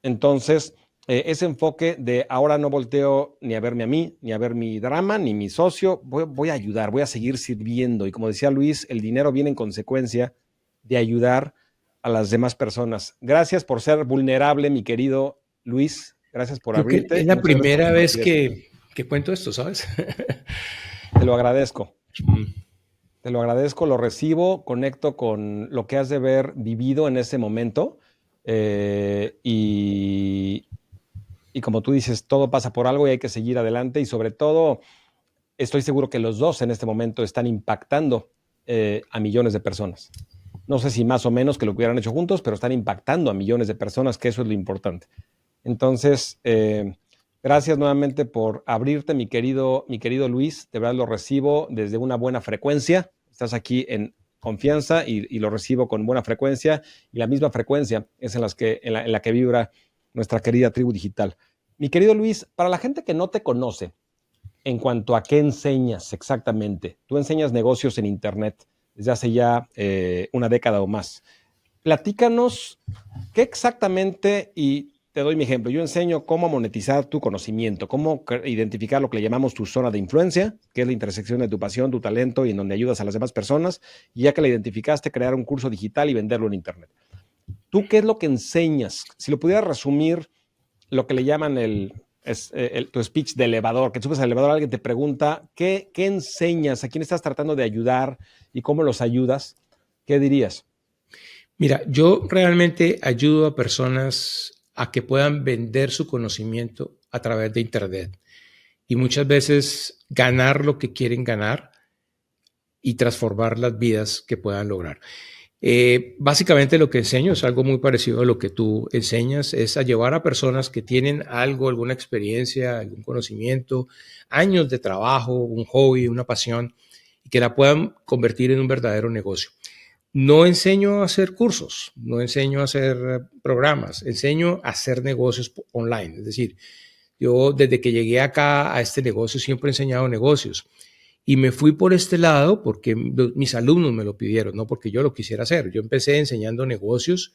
Entonces, ese enfoque de ahora no volteo ni a verme a mí, ni a ver mi drama, ni mi socio, voy a ayudar, voy a seguir sirviendo. Y como decía Luis, el dinero viene en consecuencia de ayudar a las demás personas. Gracias por ser vulnerable, mi querido Luis. Gracias por Creo que abrirte es y la muchas gracias por primera vez compartir esto. que cuento esto, ¿sabes? Te lo agradezco. Te lo agradezco, lo recibo, conecto con lo que has de haber vivido en ese momento y, Y como tú dices, todo pasa por algo y hay que seguir adelante y sobre todo estoy seguro que los dos en este momento están impactando a millones de personas. No sé si más o menos que lo que hubieran hecho juntos, pero están impactando a millones de personas, que eso es lo importante. Entonces, gracias nuevamente por abrirte, mi querido Luis. De verdad lo recibo desde una buena frecuencia. Estás aquí en confianza y lo recibo con buena frecuencia. Y la misma frecuencia es en la que vibra nuestra querida tribu digital. Mi querido Luis, para la gente que no te conoce, en cuanto a qué enseñas exactamente, tú enseñas negocios en Internet desde hace ya una década o más. Platícanos qué exactamente, y te doy mi ejemplo, yo enseño cómo monetizar tu conocimiento, cómo identificar lo que le llamamos tu zona de influencia, que es la intersección de tu pasión, tu talento y en donde ayudas a las demás personas, y ya que la identificaste, crear un curso digital y venderlo en Internet. ¿Tú qué es lo que enseñas? Si lo pudieras resumir, lo que le llaman tu speech de elevador, que subes al elevador, alguien te pregunta, ¿qué enseñas? ¿A quién estás tratando de ayudar? ¿Y cómo los ayudas? ¿Qué dirías? Mira, yo realmente ayudo a personas a que puedan vender su conocimiento a través de Internet y muchas veces ganar lo que quieren ganar y transformar las vidas que puedan lograr. Básicamente lo que enseño es algo muy parecido a lo que tú enseñas, es a llevar a personas que tienen algo, alguna experiencia, algún conocimiento, años de trabajo, un hobby, una pasión, y que la puedan convertir en un verdadero negocio. No enseño a hacer cursos, no enseño a hacer programas, enseño a hacer negocios online. Es decir, yo desde que llegué acá a este negocio siempre he enseñado negocios. Y me fui por este lado porque mis alumnos me lo pidieron, no porque yo lo quisiera hacer. Yo empecé enseñando negocios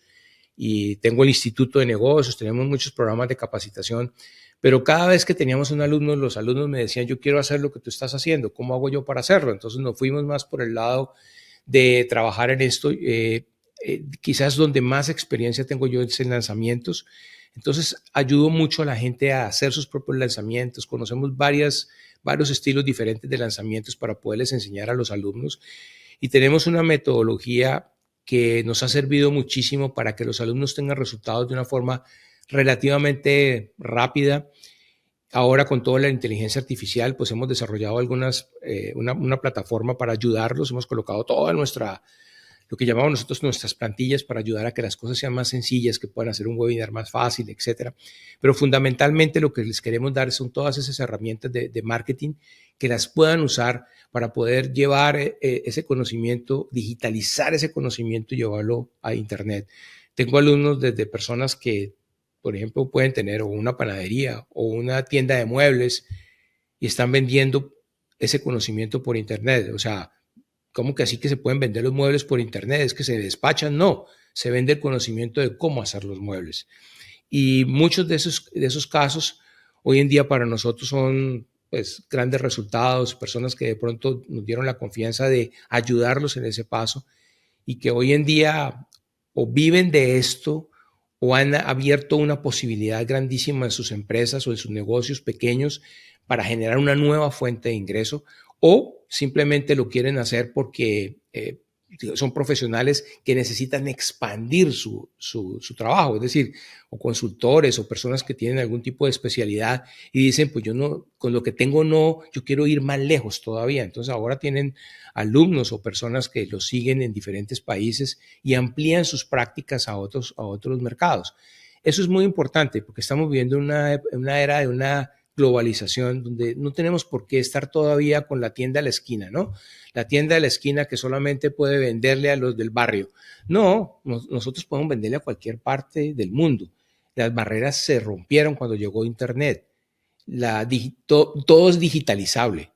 y tengo el Instituto de Negocios, tenemos muchos programas de capacitación, pero cada vez que teníamos un alumno, los alumnos me decían, yo quiero hacer lo que tú estás haciendo, ¿cómo hago yo para hacerlo? Entonces nos fuimos más por el lado de trabajar en esto, quizás donde más experiencia tengo yo es en lanzamientos. Entonces ayudo mucho a la gente a hacer sus propios lanzamientos, conocemos varios estilos diferentes de lanzamientos para poderles enseñar a los alumnos y tenemos una metodología que nos ha servido muchísimo para que los alumnos tengan resultados de una forma relativamente rápida. Ahora con toda la inteligencia artificial, pues hemos desarrollado una plataforma para ayudarlos. Hemos colocado toda lo que llamamos nosotros nuestras plantillas para ayudar a que las cosas sean más sencillas, que puedan hacer un webinar más fácil, etcétera. Pero fundamentalmente lo que les queremos dar son todas esas herramientas de marketing que las puedan usar para poder llevar ese conocimiento, digitalizar ese conocimiento y llevarlo a Internet. Tengo alumnos desde personas que, por ejemplo, pueden tener una panadería o una tienda de muebles y están vendiendo ese conocimiento por Internet. O sea, ¿cómo que así que se pueden vender los muebles por Internet? ¿Es que se despachan? No, se vende el conocimiento de cómo hacer los muebles. Y muchos de esos casos hoy en día para nosotros son pues, grandes resultados, personas que de pronto nos dieron la confianza de ayudarlos en ese paso y que hoy en día o viven de esto o han abierto una posibilidad grandísima en sus empresas o en sus negocios pequeños para generar una nueva fuente de ingreso o simplemente lo quieren hacer porque son profesionales que necesitan expandir su trabajo, es decir, o consultores o personas que tienen algún tipo de especialidad y dicen, pues yo no, con lo que tengo no, yo quiero ir más lejos todavía. Entonces ahora tienen alumnos o personas que los siguen en diferentes países y amplían sus prácticas a otros mercados. Eso es muy importante porque estamos viviendo una era de una globalización donde no tenemos por qué estar todavía con la tienda a la esquina, ¿no? La tienda de la esquina que solamente puede venderle a los del barrio. No, nosotros podemos venderle a cualquier parte del mundo. Las barreras se rompieron cuando llegó Internet. Todo es digitalizable.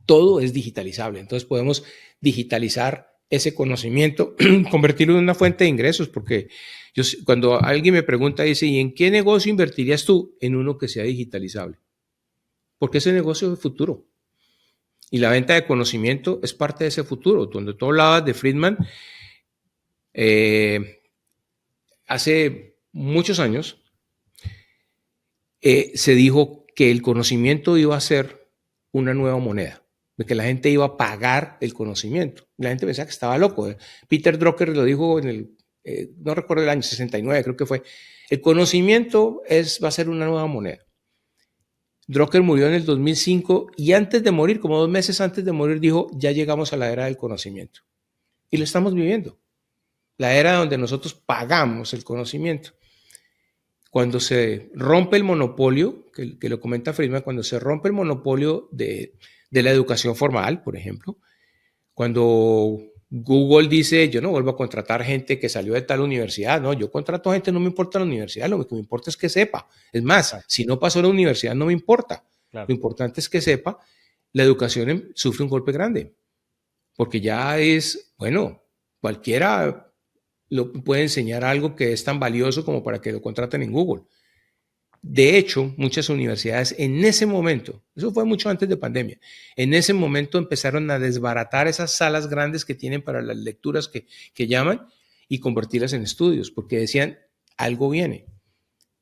Todo es digitalizable. Entonces podemos digitalizar ese conocimiento, convertirlo en una fuente de ingresos, porque cuando alguien me pregunta, dice, ¿y en qué negocio invertirías tú? En uno que sea digitalizable. Porque ese negocio es el futuro. Y la venta de conocimiento es parte de ese futuro. Donde tú hablabas de Friedman, hace muchos años se dijo que el conocimiento iba a ser una nueva moneda, de que la gente iba a pagar el conocimiento. La gente pensaba que estaba loco. Peter Drucker lo dijo no recuerdo el año, 69 creo que fue. El conocimiento va a ser una nueva moneda. Drucker murió en el 2005 y antes de morir, como 2 meses antes de morir, dijo, ya llegamos a la era del conocimiento. Y lo estamos viviendo. La era donde nosotros pagamos el conocimiento. Cuando se rompe el monopolio, que lo comenta Friedman, cuando se rompe el monopolio de la educación formal, por ejemplo, cuando Google dice, yo no vuelvo a contratar gente que salió de tal universidad, no, yo contrato gente, no me importa la universidad, lo que me importa es que sepa. Es más, claro, si no pasó la universidad no me importa. Claro. Lo importante es que sepa. La educación sufre un golpe grande, porque ya es, bueno, cualquiera puede enseñar algo que es tan valioso como para que lo contraten en Google. De hecho, muchas universidades en ese momento, eso fue mucho antes de pandemia, en ese momento empezaron a desbaratar esas salas grandes que tienen para las lecturas que llaman y convertirlas en estudios, porque decían, algo viene.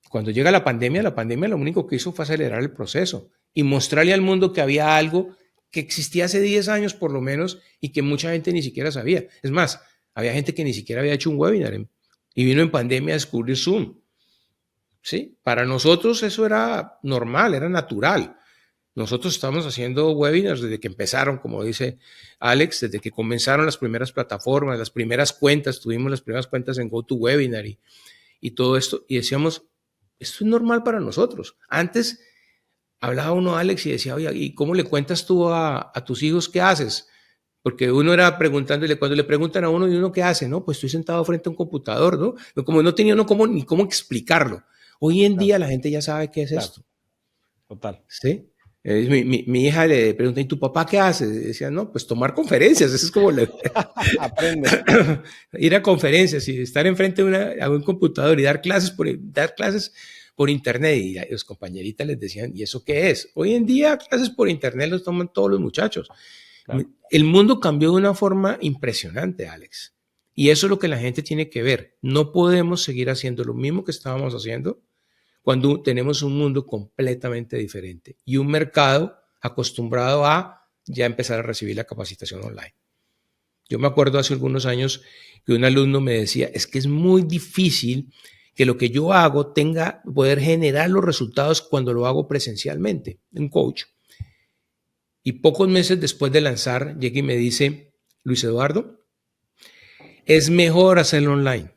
Cuando llega la pandemia lo único que hizo fue acelerar el proceso y mostrarle al mundo que había algo que existía hace 10 años por lo menos y que mucha gente ni siquiera sabía. Es más, había gente que ni siquiera había hecho un webinar y vino en pandemia a descubrir Zoom. ¿Sí? Para nosotros eso era normal, era natural. Nosotros estamos haciendo webinars desde que empezaron, como dice Alex, desde que comenzaron las primeras plataformas, las primeras cuentas, tuvimos las primeras cuentas en GoToWebinar y todo esto, y decíamos, esto es normal para nosotros. Antes hablaba uno, Alex, y decía, oye, ¿y cómo le cuentas tú a tus hijos qué haces? Porque uno era preguntándole, cuando le preguntan a uno, ¿y uno qué hace? No, pues estoy sentado frente a un computador, ¿no? Como no tenía uno ni cómo explicarlo. Hoy en día la gente ya sabe qué es esto. Total. ¿Sí? Mi hija le pregunta, ¿y tu papá qué hace? Y decía, no, pues tomar conferencias. Eso es como aprende. Ir a conferencias y estar enfrente de un computador y dar clases por internet. Y los compañeritas les decían, ¿y eso qué es? Hoy en día clases por internet los toman todos los muchachos. Claro. El mundo cambió de una forma impresionante, Alex. Y eso es lo que la gente tiene que ver. No podemos seguir haciendo lo mismo que estábamos haciendo cuando tenemos un mundo completamente diferente y un mercado acostumbrado a ya empezar a recibir la capacitación online. Yo me acuerdo hace algunos años que un alumno me decía, es que es muy difícil que lo que yo hago poder generar los resultados cuando lo hago presencialmente, un coach. Y pocos meses después de lanzar, llega y me dice, Luis Eduardo, es mejor hacerlo online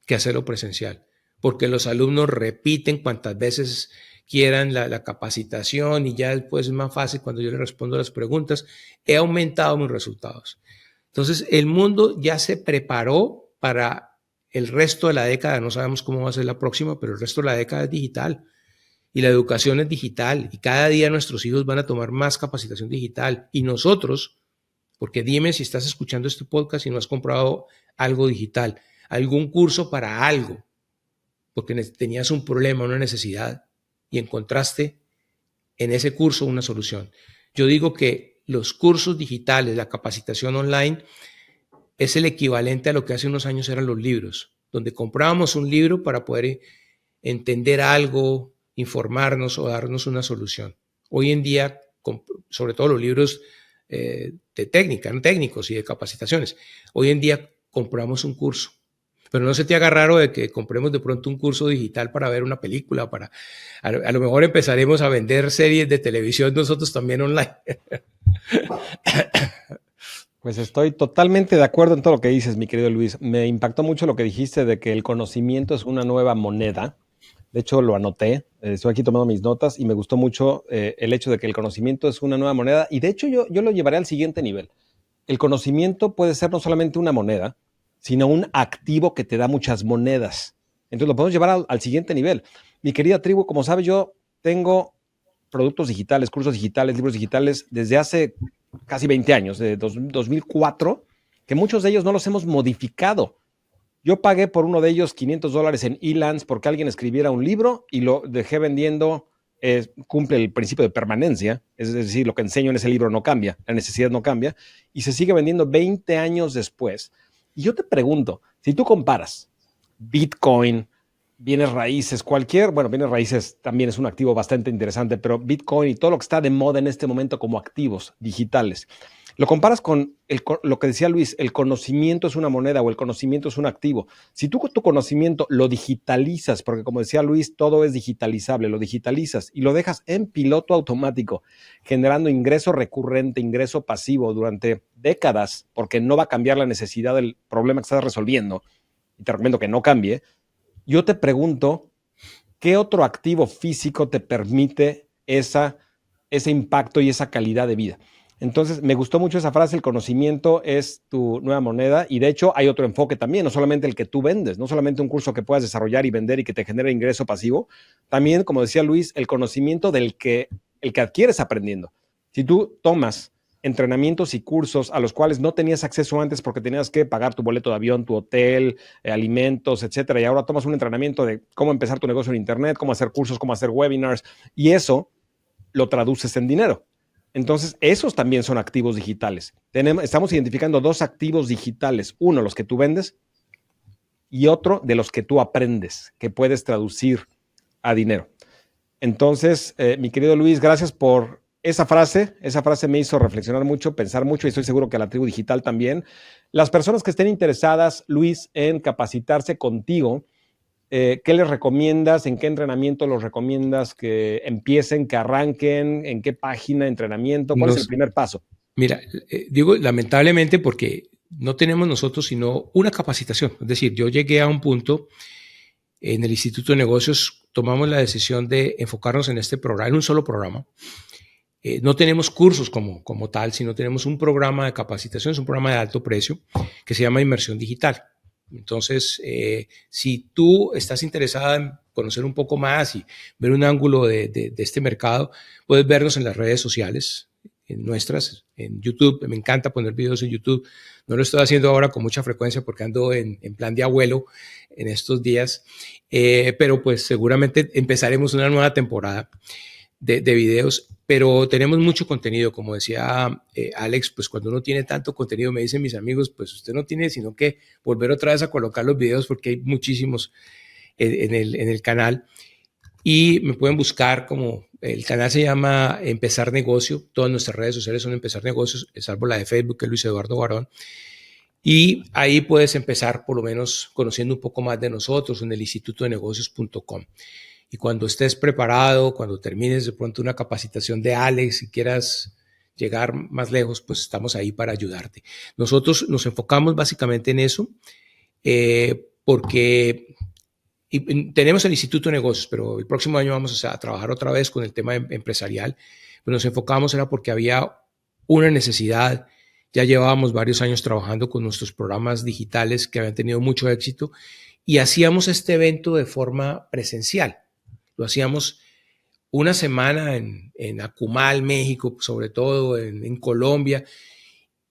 que hacerlo presencial, porque los alumnos repiten cuantas veces quieran la capacitación y ya después es más fácil cuando yo les respondo las preguntas. He aumentado mis resultados. Entonces, el mundo ya se preparó para el resto de la década. No sabemos cómo va a ser la próxima, pero el resto de la década es digital. Y la educación es digital. Y cada día nuestros hijos van a tomar más capacitación digital. Y nosotros, porque dime si estás escuchando este podcast y no has comprado algo digital, algún curso para algo, porque tenías un problema, una necesidad, y encontraste en ese curso una solución. Yo digo que los cursos digitales, la capacitación online, es el equivalente a lo que hace unos años eran los libros, donde comprábamos un libro para poder entender algo, informarnos o darnos una solución. Hoy en día, sobre todo los libros de técnica, técnicos y de capacitaciones, hoy en día compramos un curso. Pero no se te haga raro de que compremos de pronto un curso digital para ver una película, a lo mejor empezaremos a vender series de televisión nosotros también online. Pues estoy totalmente de acuerdo en todo lo que dices, mi querido Luis. Me impactó mucho lo que dijiste de que el conocimiento es una nueva moneda. De hecho, lo anoté, estoy aquí tomando mis notas y me gustó mucho el hecho de que el conocimiento es una nueva moneda. Y de hecho, yo lo llevaré al siguiente nivel. El conocimiento puede ser no solamente una moneda, sino un activo que te da muchas monedas. Entonces lo podemos llevar al siguiente nivel. Mi querida tribu, como sabes, yo tengo productos digitales, cursos digitales, libros digitales desde hace casi 20 años, de 2004, que muchos de ellos no los hemos modificado. Yo pagué por uno de ellos $500 en Elance porque alguien escribiera un libro y lo dejé vendiendo. Cumple el principio de permanencia, es decir, lo que enseño en ese libro no cambia, la necesidad no cambia, y se sigue vendiendo 20 años después. Y yo te pregunto, si tú comparas Bitcoin, bienes raíces, bienes raíces también es un activo bastante interesante, pero Bitcoin y todo lo que está de moda en este momento como activos digitales, Lo comparas con lo que decía Luis, el conocimiento es una moneda o el conocimiento es un activo. Si tú tu conocimiento lo digitalizas, porque como decía Luis, todo es digitalizable, lo digitalizas y lo dejas en piloto automático, generando ingreso recurrente, ingreso pasivo durante décadas, porque no va a cambiar la necesidad del problema que estás resolviendo, y te recomiendo que no cambie, yo te pregunto, ¿qué otro activo físico te permite ese impacto y esa calidad de vida? Entonces, me gustó mucho esa frase, el conocimiento es tu nueva moneda y de hecho hay otro enfoque también, no solamente el que tú vendes, no solamente un curso que puedas desarrollar y vender y que te genere ingreso pasivo, también, como decía Luis, el conocimiento el que adquieres aprendiendo. Si tú tomas entrenamientos y cursos a los cuales no tenías acceso antes porque tenías que pagar tu boleto de avión, tu hotel, alimentos, etcétera, y ahora tomas un entrenamiento de cómo empezar tu negocio en internet, cómo hacer cursos, cómo hacer webinars, y eso lo traduces en dinero. Entonces, esos también son activos digitales. Estamos identificando dos activos digitales. Uno, los que tú vendes, y otro, de los que tú aprendes, que puedes traducir a dinero. Entonces, mi querido Luis, gracias por esa frase. Esa frase me hizo reflexionar mucho, pensar mucho, y estoy seguro que a la tribu digital también. Las personas que estén interesadas, Luis, en capacitarse contigo, ¿qué les recomiendas? ¿En qué entrenamiento los recomiendas que empiecen, que arranquen? ¿En qué página de entrenamiento? ¿Cuál es el primer paso? Mira, digo lamentablemente porque no tenemos nosotros sino una capacitación. Es decir, yo llegué a un punto en el Instituto de Negocios, tomamos la decisión de enfocarnos en este programa, en un solo programa. No tenemos cursos como tal, sino tenemos un programa de capacitación, es un programa de alto precio que se llama Inmersión Digital. Entonces, si tú estás interesada en conocer un poco más y ver un ángulo de este mercado, puedes vernos en las redes sociales, en nuestras, en YouTube. Me encanta poner videos en YouTube. No lo estoy haciendo ahora con mucha frecuencia porque ando en plan de abuelo en estos días, pero pues seguramente empezaremos una nueva temporada de videos, pero tenemos mucho contenido, como decía Alex, pues cuando uno tiene tanto contenido, me dicen mis amigos, pues usted no tiene sino que volver otra vez a colocar los videos porque hay muchísimos en el canal y me pueden buscar como, el canal se llama Empezar Negocio, todas nuestras redes sociales son Empezar Negocios, salvo la de Facebook, que es Luis Eduardo Barón, y ahí puedes empezar por lo menos conociendo un poco más de nosotros en el institutodenegocios.com. Y cuando estés preparado, cuando termines de pronto una capacitación de Alex y quieras llegar más lejos, pues estamos ahí para ayudarte. Nosotros nos enfocamos básicamente en eso porque tenemos el Instituto de Negocios, pero el próximo año vamos a trabajar otra vez con el tema empresarial. Pero nos enfocamos era porque había una necesidad. Ya llevábamos varios años trabajando con nuestros programas digitales que habían tenido mucho éxito y hacíamos este evento de forma presencial. Lo hacíamos una semana en Acumal, México, sobre todo en Colombia,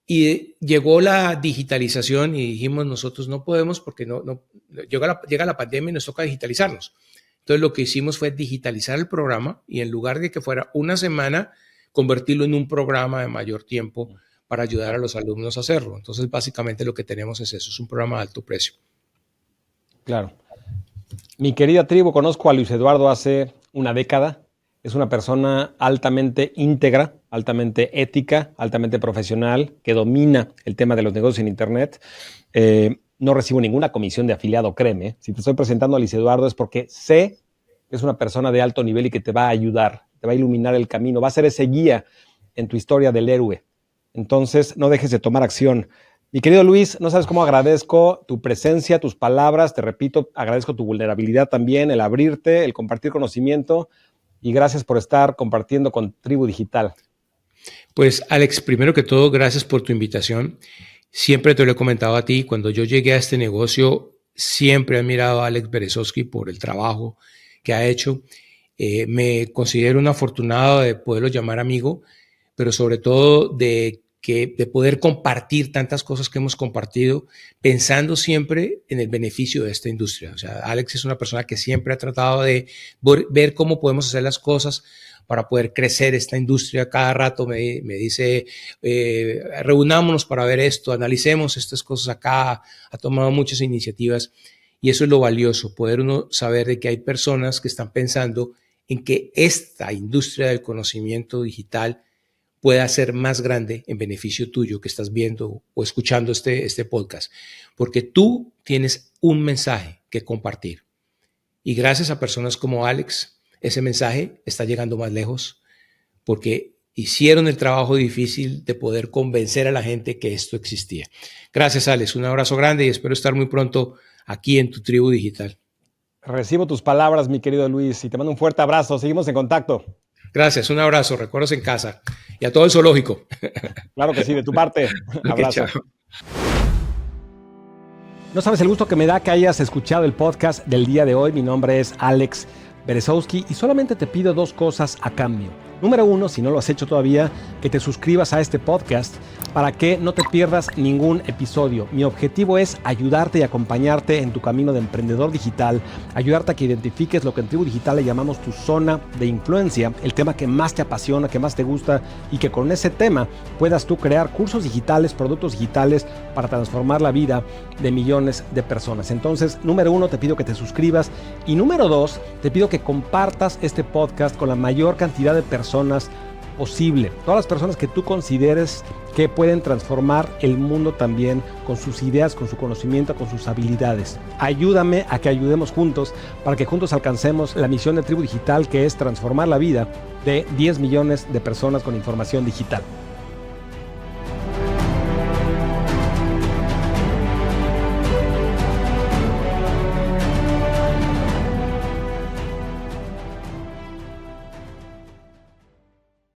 y llegó la digitalización y dijimos nosotros no podemos porque llega la pandemia y nos toca digitalizarnos. Entonces lo que hicimos fue digitalizar el programa y en lugar de que fuera una semana, convertirlo en un programa de mayor tiempo para ayudar a los alumnos a hacerlo. Entonces básicamente lo que tenemos es eso, es un programa de alto precio. Claro. Mi querida tribu, conozco a Luis Eduardo hace una década. Es una persona altamente íntegra, altamente ética, altamente profesional, que domina el tema de los negocios en Internet. No recibo ninguna comisión de afiliado, créeme. Si te estoy presentando a Luis Eduardo es porque sé que es una persona de alto nivel y que te va a ayudar, te va a iluminar el camino, va a ser ese guía en tu historia del héroe. Entonces, no dejes de tomar acción. Mi querido Luis, no sabes cómo agradezco tu presencia, tus palabras. Te repito, agradezco tu vulnerabilidad también, el abrirte, el compartir conocimiento. Y gracias por estar compartiendo con Tribu Digital. Pues Alex, primero que todo, gracias por tu invitación. Siempre te lo he comentado a ti, cuando yo llegué a este negocio, siempre he admirado a Alex Berezovsky por el trabajo que ha hecho. Me considero un afortunado de poderlo llamar amigo, pero sobre todo de poder compartir tantas cosas que hemos compartido, pensando siempre en el beneficio de esta industria. O sea, Alex es una persona que siempre ha tratado de ver cómo podemos hacer las cosas para poder crecer esta industria. Cada rato me dice, reunámonos para ver esto, analicemos estas cosas acá, ha tomado muchas iniciativas y eso es lo valioso, poder uno saber de que hay personas que están pensando en que esta industria del conocimiento digital pueda ser más grande en beneficio tuyo que estás viendo o escuchando este podcast, porque tú tienes un mensaje que compartir. Y gracias a personas como Alex, ese mensaje está llegando más lejos porque hicieron el trabajo difícil de poder convencer a la gente que esto existía. Gracias, Alex. Un abrazo grande y espero estar muy pronto aquí en tu tribu digital. Recibo tus palabras, mi querido Luis, y te mando un fuerte abrazo. Seguimos en contacto. Gracias, un abrazo. Recuerdos en casa y a todo el zoológico. Claro que sí, de tu parte. Abrazo. Okay, chao. No sabes el gusto que me da que hayas escuchado el podcast del día de hoy. Mi nombre es Alex Berezowski y solamente te pido 2 cosas a cambio. Número 1, si no lo has hecho todavía, que te suscribas a este podcast para que no te pierdas ningún episodio. Mi objetivo es ayudarte y acompañarte en tu camino de emprendedor digital, ayudarte a que identifiques lo que en Tribu Digital le llamamos tu zona de influencia, el tema que más te apasiona, que más te gusta y que con ese tema puedas tú crear cursos digitales, productos digitales para transformar la vida de millones de personas. Entonces, número 1, te pido que te suscribas y número 2, te pido que compartas este podcast con la mayor cantidad de personas posible. Todas las personas que tú consideres que pueden transformar el mundo también con sus ideas, con su conocimiento, con sus habilidades. Ayúdame a que ayudemos juntos para que juntos alcancemos la misión de Tribu Digital, que es transformar la vida de 10 millones de personas con información digital.